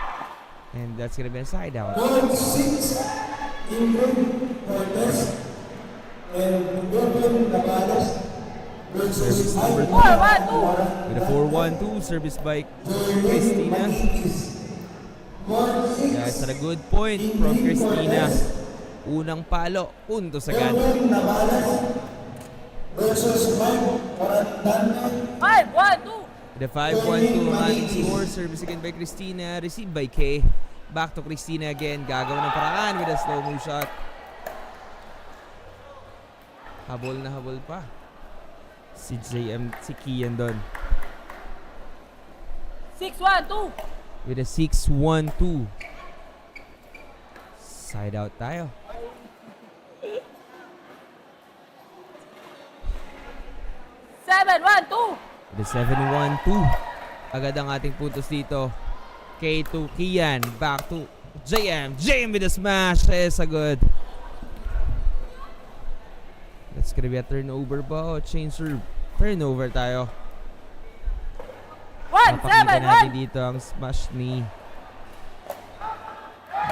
And that's gonna be a side out. Court 6, Ingrid Cortez and Gordon Navales versus Service number 4-1-2. With a 4-1-2 service by Christina. That's a good point from Christina. Unang palo, puntos agad. Gordon Navales versus Mike Orandane 5-1-2. The 5-1-2 ang ating score. Service again by Christina. Received by K. Back to Christina again. Gagawa ng paraan with a slow mo shot. Habol na habol pa. Si Kian doon. 6-1-2. With a 6-1-2. Side out tayo. With a 7-1-2. Agad ang ating puntos dito. K to Kian. Back to JM. JM with a smash. Good. That's gonna be a turnover ba? O change serve? Turnover tayo. Papakita natin 1-7-1. dito ang smash ni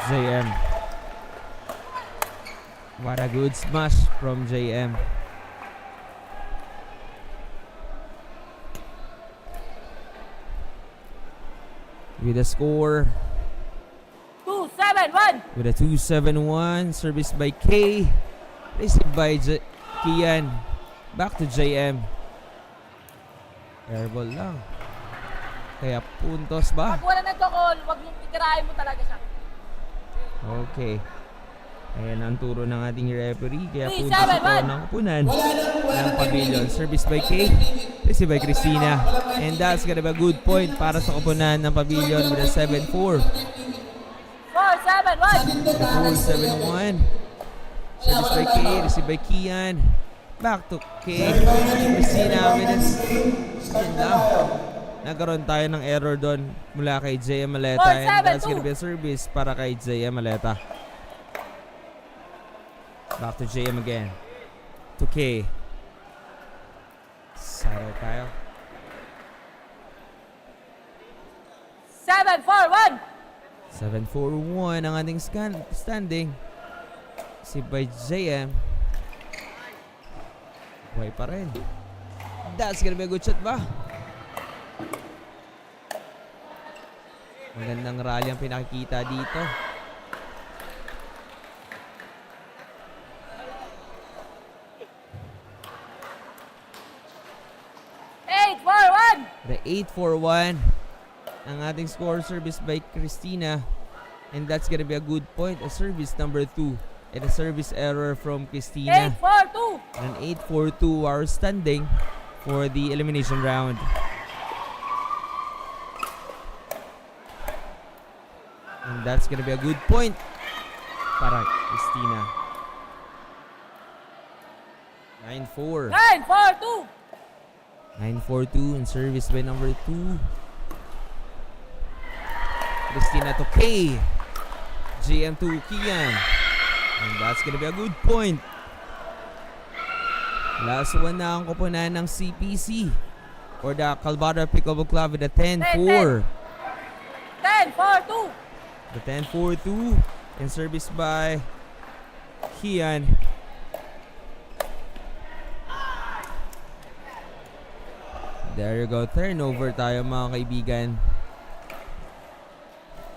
JM. What a good smash from JM. With a score 2-7-1. with a 2-7-1 service by K, received by Kian. Back to JM. Airball lang. Kaya puntos ba? Pag wala nagkakol, wag mong titirahin mo talaga siya. Okay. Ayan ang turo ng ating referee. Kaya 3-7-1. puntos ito ng kupunan ng pavilion. Service by K, received by Christina. And that's gonna be a good point para sa kupunan ng pavilion with a 7-4. 4-7-1. The 4-7-1. Service by K, received by Kian. Back to K. Christina with a... Yan lang. Nagkaroon tayo ng error doon mula kay JM Maleta. And that's gonna be a service para kay JM Maleta. Back to JM again. To K. Saro tayo. 7-4-1. 7-4-1 ang ating standing. Si by JM. Buhay pa rin. That's gonna be a good shot ba? Magandang rally ang pinakikita dito. The 8-4-1 ang ating score, service by Christina. And that's gonna be a good point. A service number 2. And a service error from Christina. 8-4-2. And 8-4-2 our standing for the elimination round. And that's gonna be a good point para Christina. 9-4. 9-4-2. 9-4-2 and service by number 2. Christina to K. GM to Kian. And that's gonna be a good point. Last one na ang kupunan ng CPC or the Calvada Pickleball Club with a 10-4. 10-4-2. The 10-4-2 and service by Kian. There you go. Turnover tayo mga kaibigan.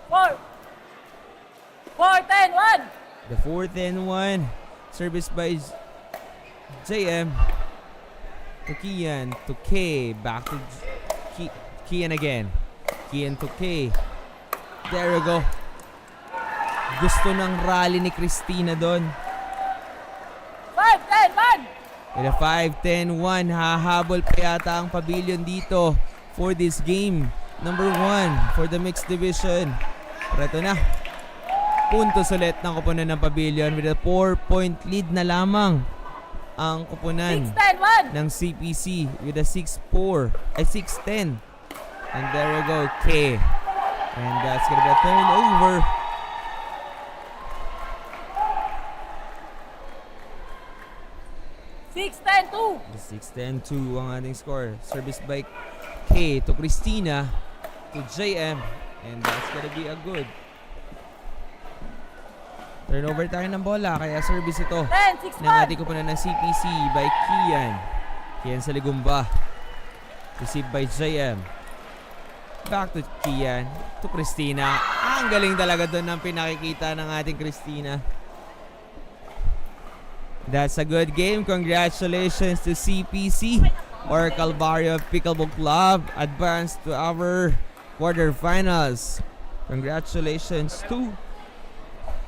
4-10-1. The 4-10-1. Service by JM. To Kian. To K. Back to Kian again. Kian to K. There you go. Gusto ng rally ni Christina doon. 5-10-1. With a 5-10-1, hahabol pa yata ang pavilion dito for this game. Number 1 for the mixed division. Pero ito na. Puntos ulit ng kupunan ng pavilion with a 4-point lead na lamang ang kupunan 6-10-1. ng CPC with a 6-4 ay 6-10. And there you go, K. And that's gonna be a turnover. 6-10-2 ang ating score. Service by K to Christina to JM. And that's gonna be a good turnover tayo ng bola. Kaya service ito 10, 6, ng ating kupunan ng CPC by Kian. Kian sa Ligumba. Received by JM. Back to Kian. To Christina. Ang galing talaga doon ng pinakikita ng ating Christina. That's a good game. Congratulations to CPC or Calvario Pickleball Club. Advanced to our quarterfinals. Congratulations to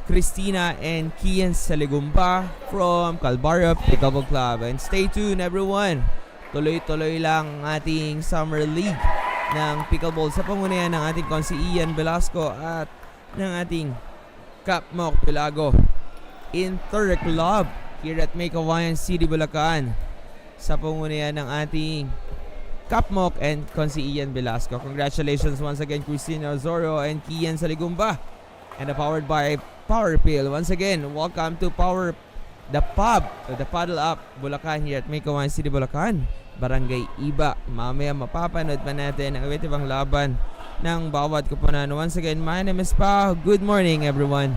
Christina and Kian Saligumba from Calvario Pickleball Club. And stay tuned everyone. Tuloy-tuloy lang ang ating Summer League ng Pickleball sa pamunuan ng ating Konsi Ian Velasco at ng ating Kapmok Pilago Inter Club here at May Kawayan City, Bulacan sa pamunuan ng ating Kapmok and Konsi Ian Velasco. Congratulations once again Christina Osorio and Kian Saligumba. And powered by Power Pill. Once again, welcome to the Paddle Up Bulacan here at May Kawayan City, Bulacan, Barangay Iba. Mamaya mapapanood pa natin ang iba't ibang laban ng bawat kupunan. Once again, my name is Pao. Good morning everyone.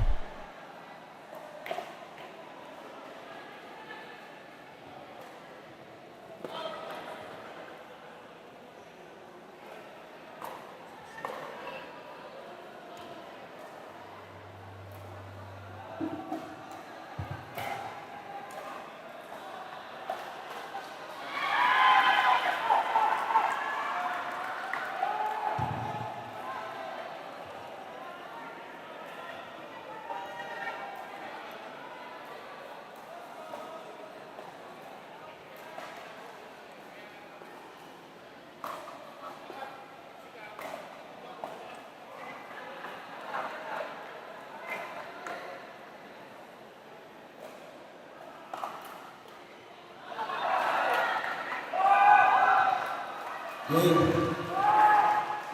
Game.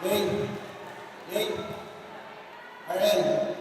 Game. Game. RL.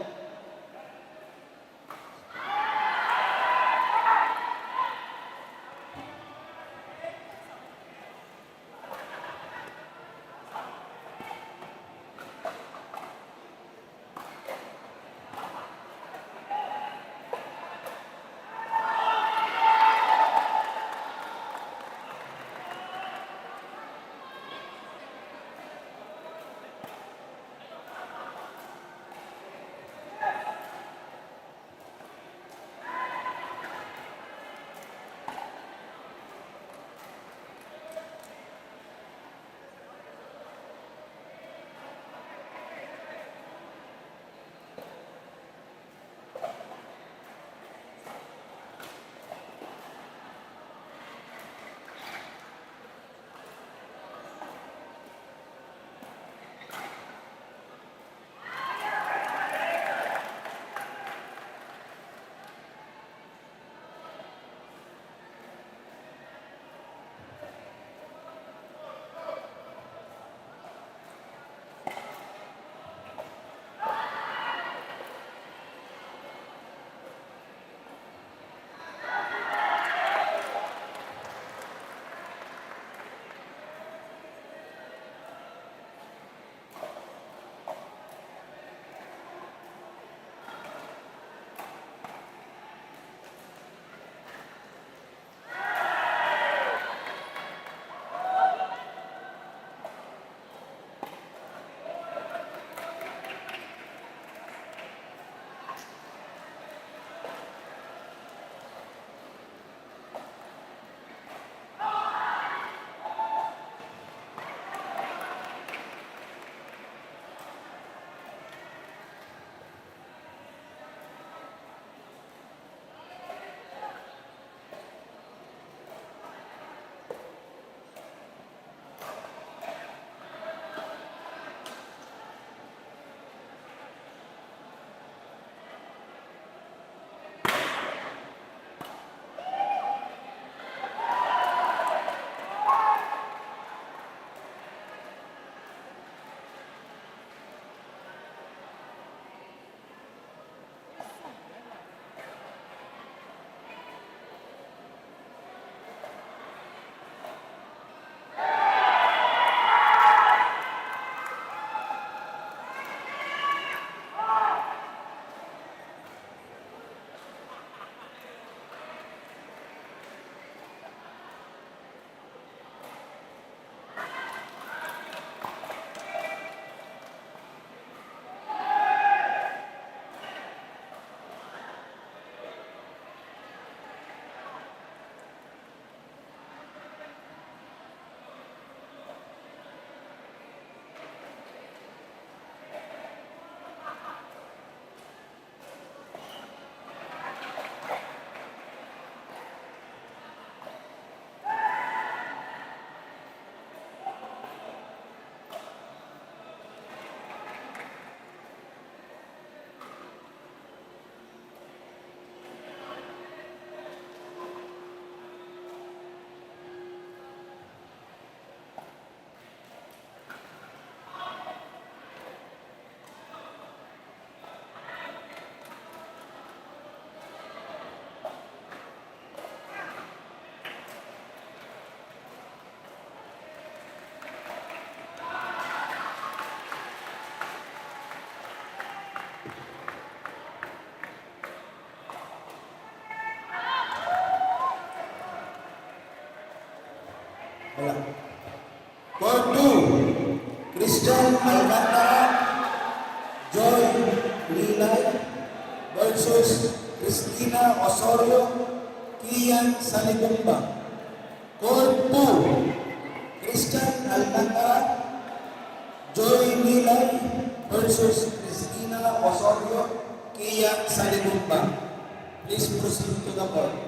Wala. Court 2, Christian Alcantara, Joy Lilay versus Cristina Osorio, Kian Salibumba. Court 2, Christian Alcantara, Joy Lilay versus Cristina Osorio, Kian Salibumba. Please proceed to the court.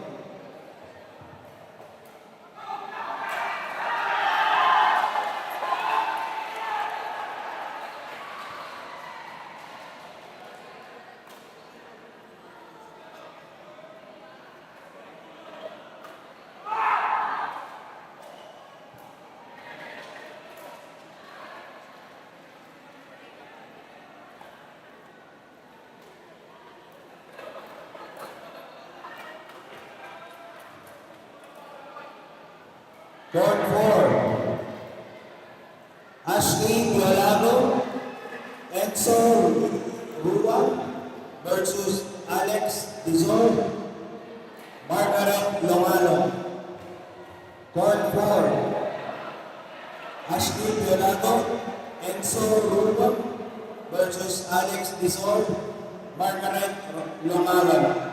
Court 4, Ashley Violado, Enzo Rua versus Alex Dizor, Margaret Longalo. Court 4, Ashley Violado, Enzo Rua versus Alex Dizor, Margaret Longalo.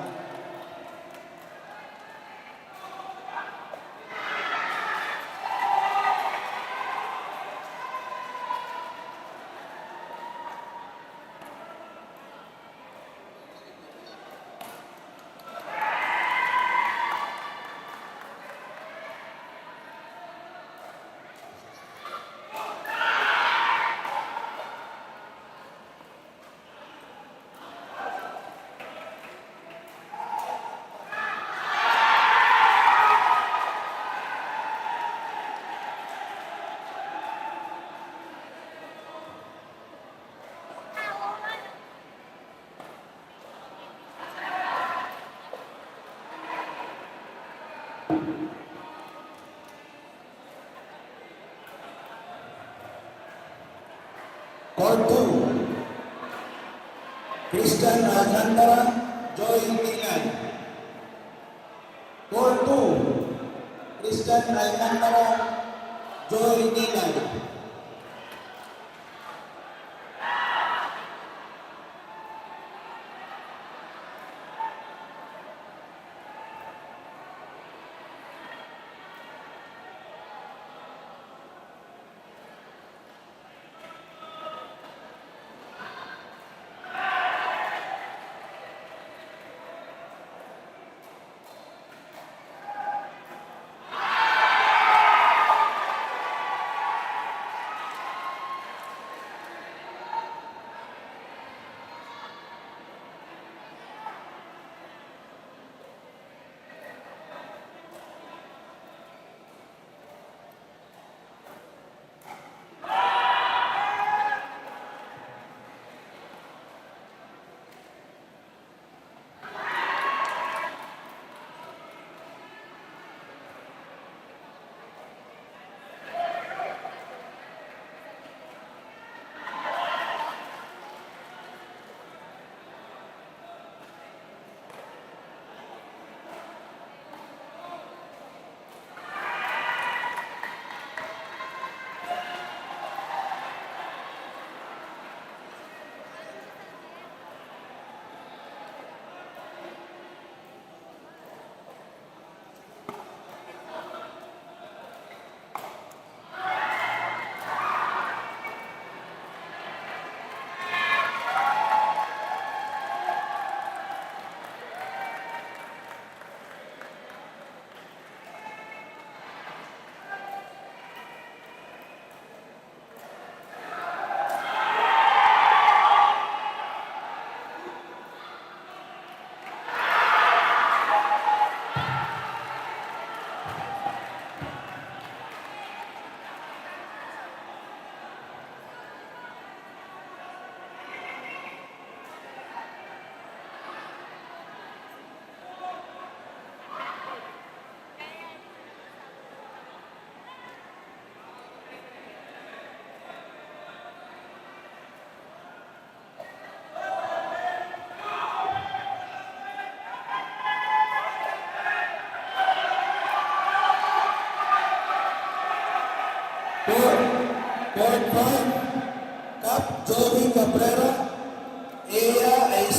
Court 2, Christian Alcantara, Joy Milan. Court 2, Christian Alcantara, Joy Milan.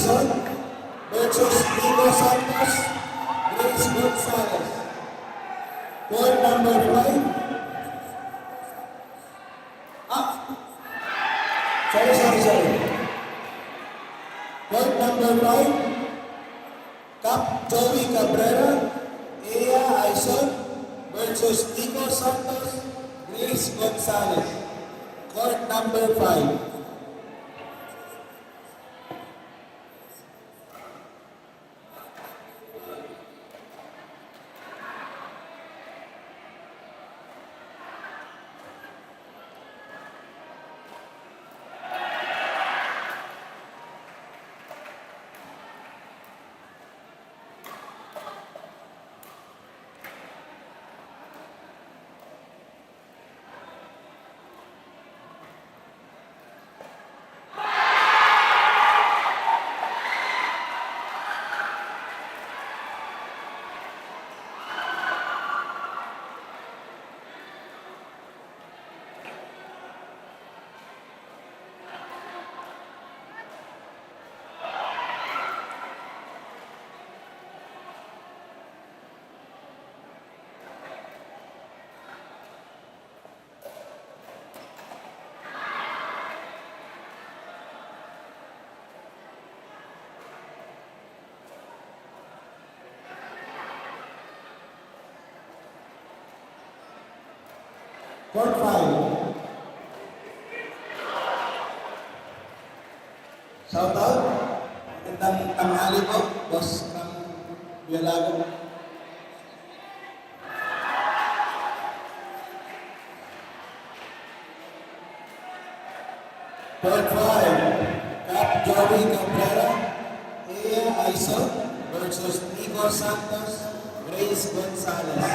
Aison versus Nico Santos, Grace Gonzalez. Court number 5. Sorry. Court number 5. Cap Joey Cabrera, Ea Aison versus Nico Santos, Grace Gonzalez. Court number 5. Court 5. Shout out. Magandang tanghali po, boss ng Bialago. Court 5. Cap Joey Cabrera, Ea Aison versus Nico Santos, Grace Gonzalez.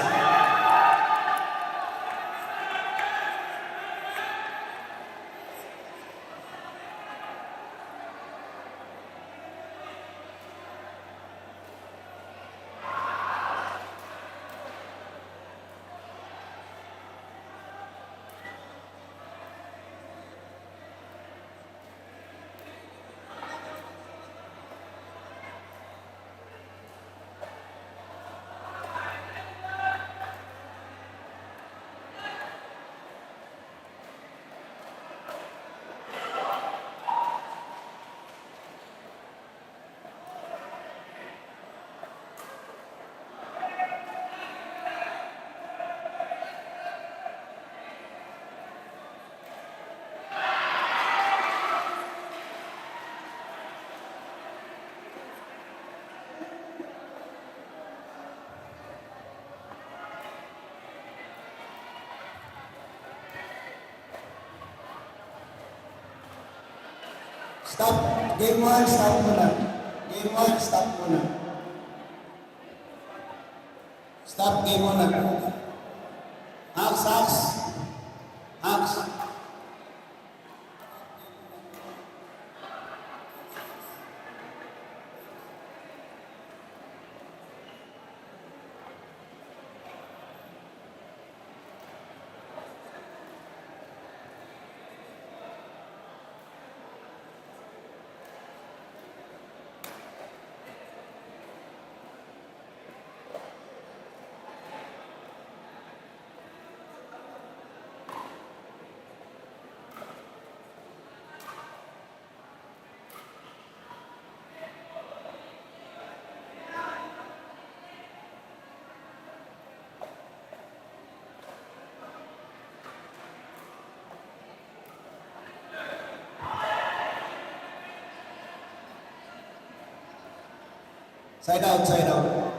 Stop. Game 1, stop muna. Game 1, stop muna. Stop game muna. Hacks. Side out. Side out.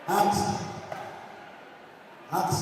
Axel. Hacks.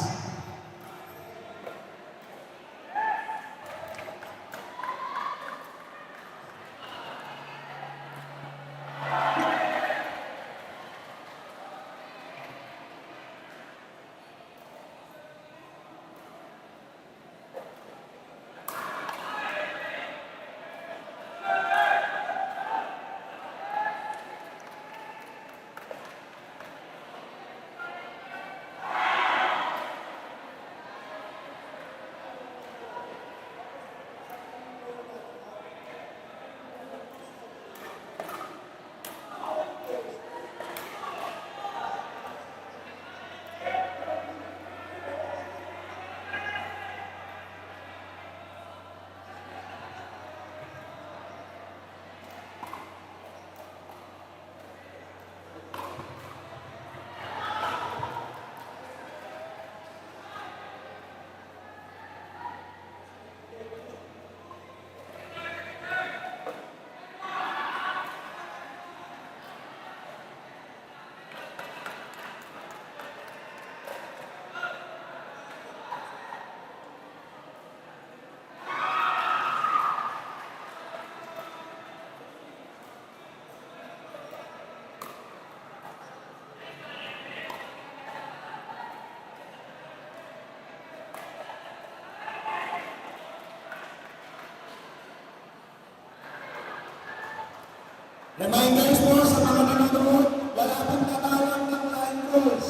Reminders po sa mga nanonood, wala pong tatawag ng line calls.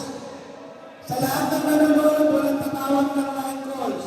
Sa lahat ng nanonood, walang tatawag ng line calls.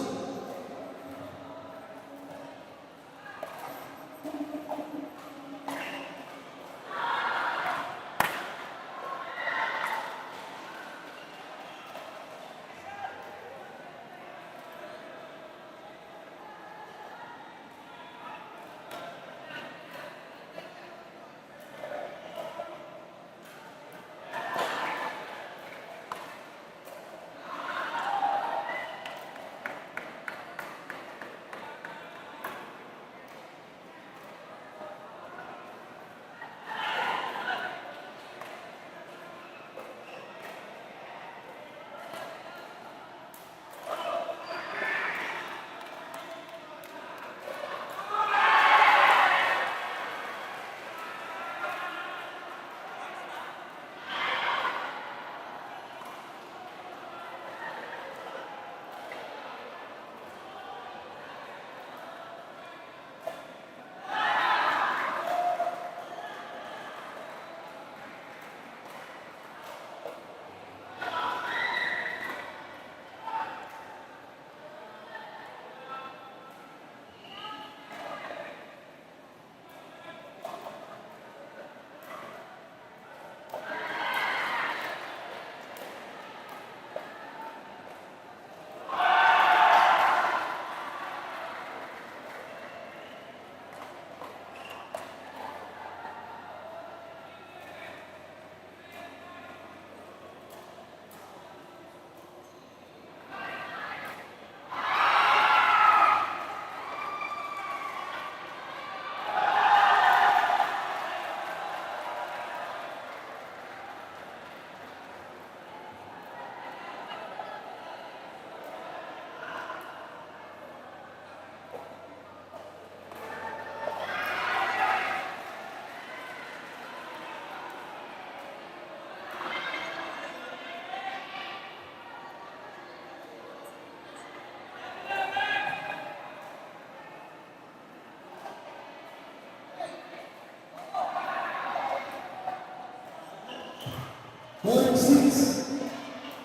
Point 6.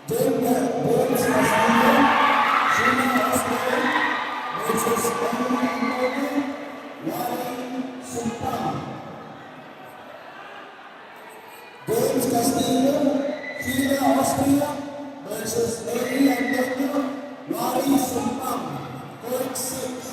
James Castillo, Sheila Oscar versus Elimination, Wally Sumpang. James Castillo, Sheila Oscar versus Eli Antonio, Wally Sumpang. Point 6.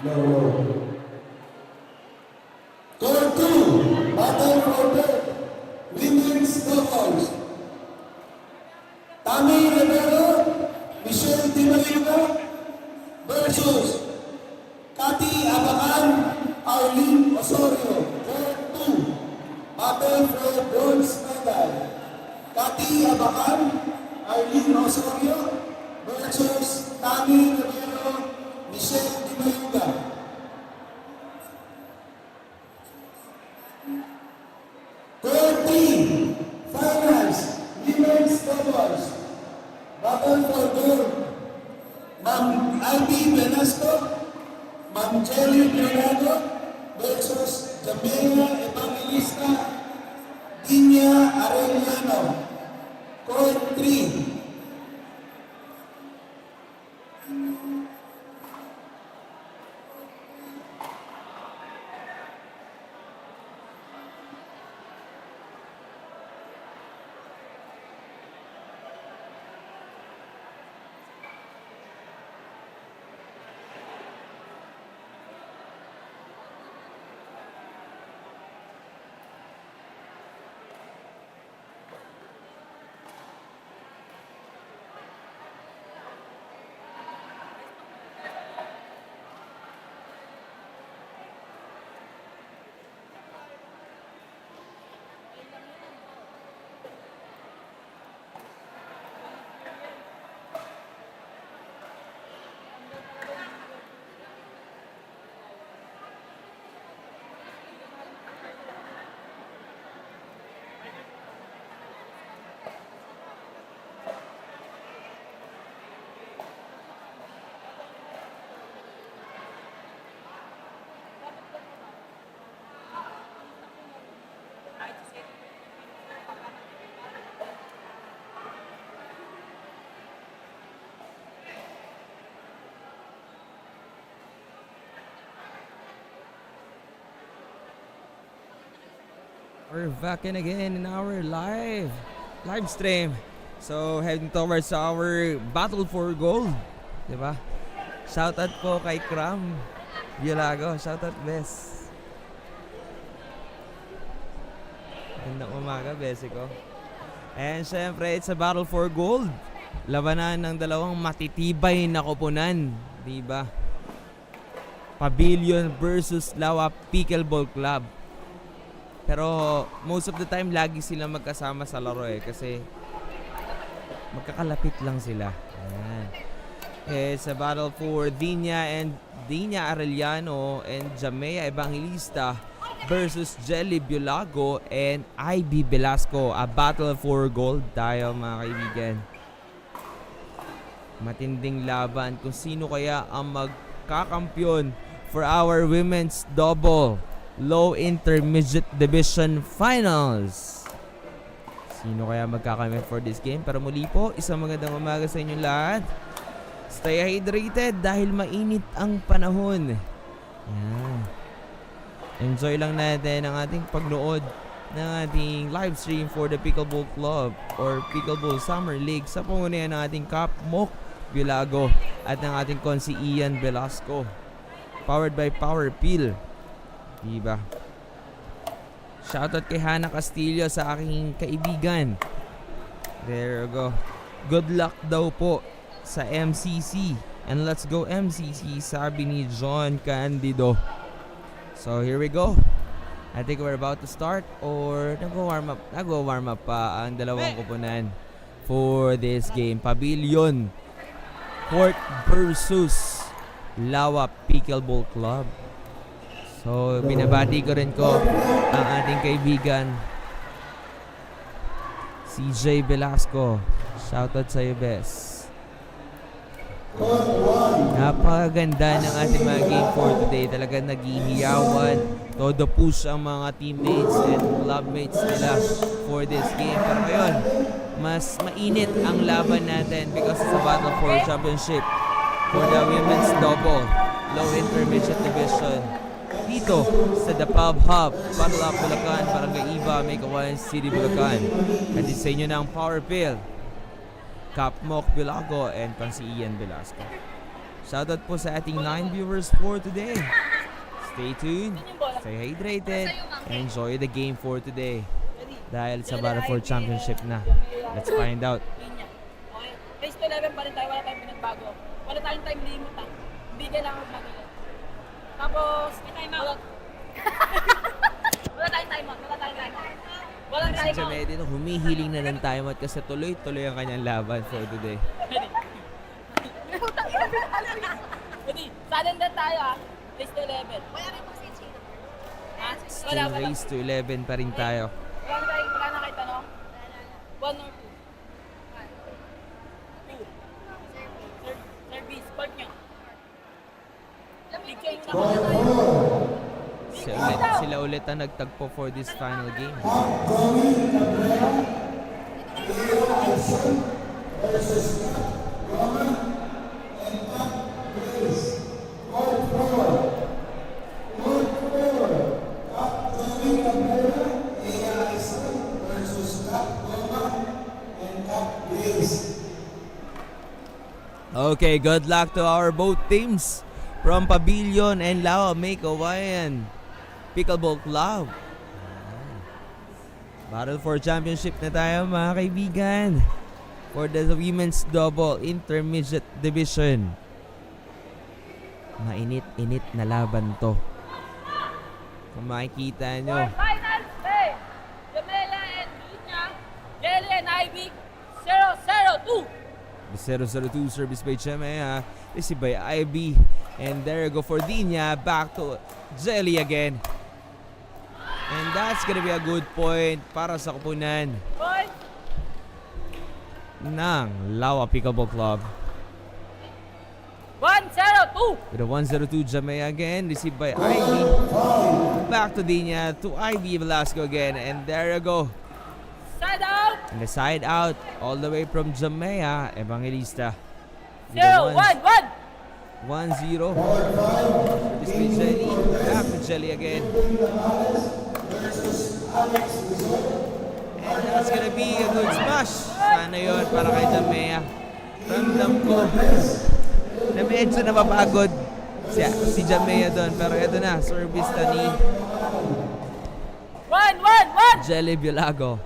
Low, low. Court 2, battle for third. Women's doubles. Tami Rivero, Michelle Di Maria versus Cathy Abacan, Arlene Osorio. Court 2, battle for bronze medal. Cathy Abacan, Arlene Osorio versus Tami Rivero, Michelle Di Maria. Court 3, finals, women's doubles. Battle for gold. Ma'am Ivy Velasco, Ma'am Jelly Leonardo versus Jamila Evangelista Dinya Arellano. Court 3. We're back in again in our live stream. So heading towards our battle for gold, 'di ba? Shoutout po kay Cram Biolago, shoutout Bes. Gandang umaga, Besi ko. And syempre, it's a battle for gold. Labanan ng dalawang matitibay na koponan, 'di ba? Pavilion versus Lawa Pickleball Club. Pero most of the time lagi sila magkasama sa laro kasi magkakalapit lang sila. Ayan. It's a battle for Dinya Arellano and Jamea Evangelista versus Jelly Biolago and Ivy Velasco. A battle for gold tayo, mga kaibigan. Matinding laban kung sino kaya ang magkakampyon for our women's double low intermediate division finals. Sino kaya magkakamit for this game? Pero muli po, isang magandang umaga sa inyong lahat. Stay hydrated dahil mainit ang panahon. Yan. Enjoy lang natin ang ating pagnood ng ating live stream for the Pickleball Club or Pickleball Summer League sa pangunayan ng ating Cap Mock Biolago at ng ating Konsi Ian Velasco. Powered by Power Pill. Diba? Shoutout kay Hannah Castillo sa aking kaibigan. There you go. Good luck daw po sa MCC. And let's go MCC, sabi ni John Candido. So here we go. I think we're about to start or nag-warm up pa ang dalawang koponan for this game. Pavilion Court versus Lawa Pickleball Club. So, binabati ko rin ang ating kaibigan CJ Velasco. Shoutout sa iyo, Bes. Napakaganda ng ating mga game for today. Talagang naghihiyawan. Todo push ang mga teammates and clubmates nila for this game. Pero ngayon, mas mainit ang laban natin because it's a battle for championship for the women's double low intermediate division. Dito sa The Pub Hub, Patulak, Bulacan, Barangay Iba, May Kawayan City, Bulacan. At sa inyo ng Power Pill, Cap Mock Biolago, and Konsi Ian Velasco. Shoutout po sa ating 9 viewers for today. Stay tuned, stay hydrated, and enjoy the game for today. Dahil sa Battle for Championship na. Let's find out. Linya. Okay. Race to 11 pa rin tayo. Wala tayong pinagbago. Wala tayong time limit ha. Hindi kailangan mag-ilan. Tapos, may time out. Wala tayong time out. Wala tayong time out. Walang Si time out. Jamea dito humihiling na ng timeout kasi tuloy-tuloy ang kanyang laban for today. Pwede. Sudden death tayo ha. Race to 11. Wala rin pang stage ha? Still race to 11 pa rin tayo. Wala na kayo tanong? 1 or 2? 2. Service. Court nyo. Picture nyo na. Sila ulit ang nagtagpo for this final game. Okay, good luck to our both teams from Pavilion and Lao Make Hawaiian Pickleball Club. Battle for Championship na tayo mga kaibigan. For the Women's Double Intermediate Division. Mainit-init na laban to. Kung makikita nyo. For final play, Jamela and Dunya, Jelly and Ivy, 0-0-2. The 0-0-2 service by Jamea. Received by Ivy. And there you go for Dinya. Back to Jelly again. And that's gonna be a good point para sa kupunan Point. ng Lawa Pickleball Club. 1-0-2. With a 1-0-2 Jamea again. Received by Ivy. Back to Dinya. To Ivy Velasco again. And there you go. Side out. And the side out. All the way from Jamea. Evangelista. With a 0-1-1. 1-0. This by Jelly. Back to Jelly again. And that's gonna be a good smash. Sana yun para kay Jamea. Ramdam ko na medyo napapagod si Jamea doon. Pero eto na, service na ni 1-1-1. Jelly Bilago.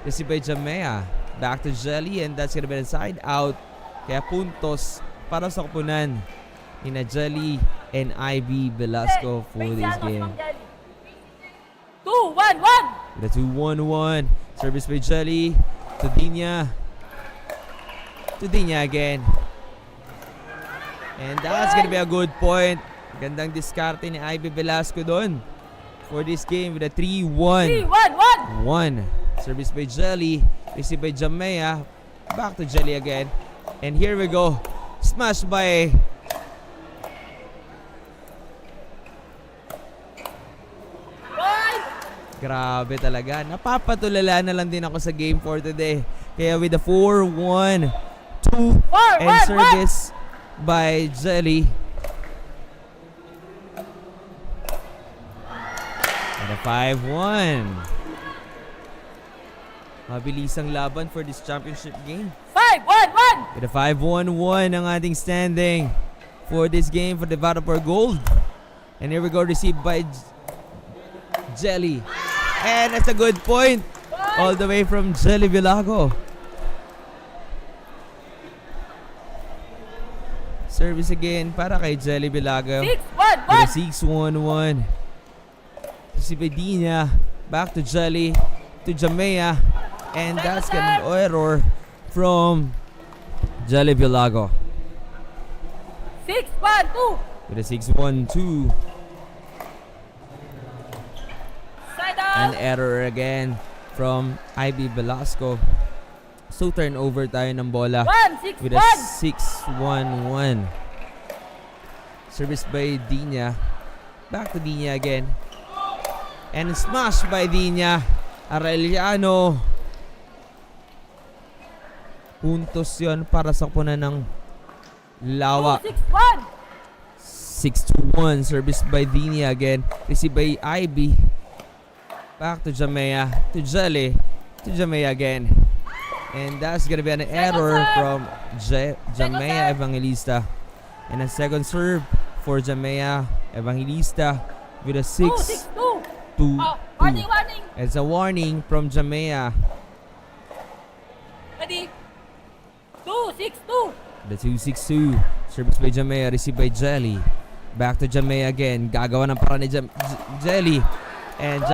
Receive by Jamea. Back to Jelly and that's gonna be the side out. Kaya puntos para sa kupunan ni na Jelly and Ivy Velasco for this game. 2-1-1. The 2-1-1. Service by Jelly to Dinya. To Dinya again. And that's gonna be a good point. Gandang diskarte ni Ivy Velasco doon for this game with a 3-1. 3-1-1. Service by Jelly. Received by Jamea. Back to Jelly again. And here we go. Smash by grabe talaga. Napapatulala na lang din ako sa game for today. Kaya with the 4-1-2 and service by Jelly. And a 5-1. Mabilisang laban for this championship game. 5-1-1. With a 5-1-1 ang ating standing for this game for the battle for gold. And here we go, received by Jelly. And that's a good point. All the way from Jelly Vilago. Service again para kay Jelly Vilago. 6-1-1. 6-1-1. Si Bedina. Back to Jelly. To Jamea. And that's an error from Jelly Vilago. 6-1-2. With a 6-1-2. Side out. An error again from Ivy Velasco. So turnover tayo ng bola. 1-6-1. With a 6-1-1. Service by Dinya. Back to Dinya again. And smash by Dinya. Arellano. Puntos yon para sa kupunan ng Lawa. 6-1. 6-1. Service by Dinya again. Received by Ivy. Back to Jamea. To Jelly. To Jamea again. And that's gonna be an error from Jamea Evangelista. And a second serve for Jamea Evangelista with a 6-2. 6-2. Warning, warning. It's a warning from Jamea. Ready? 2-6-2. The 2-6-2. Service by Jamea, received by Jelly. Back to Jamea again. Gagawa ng paraan ni Jelly. And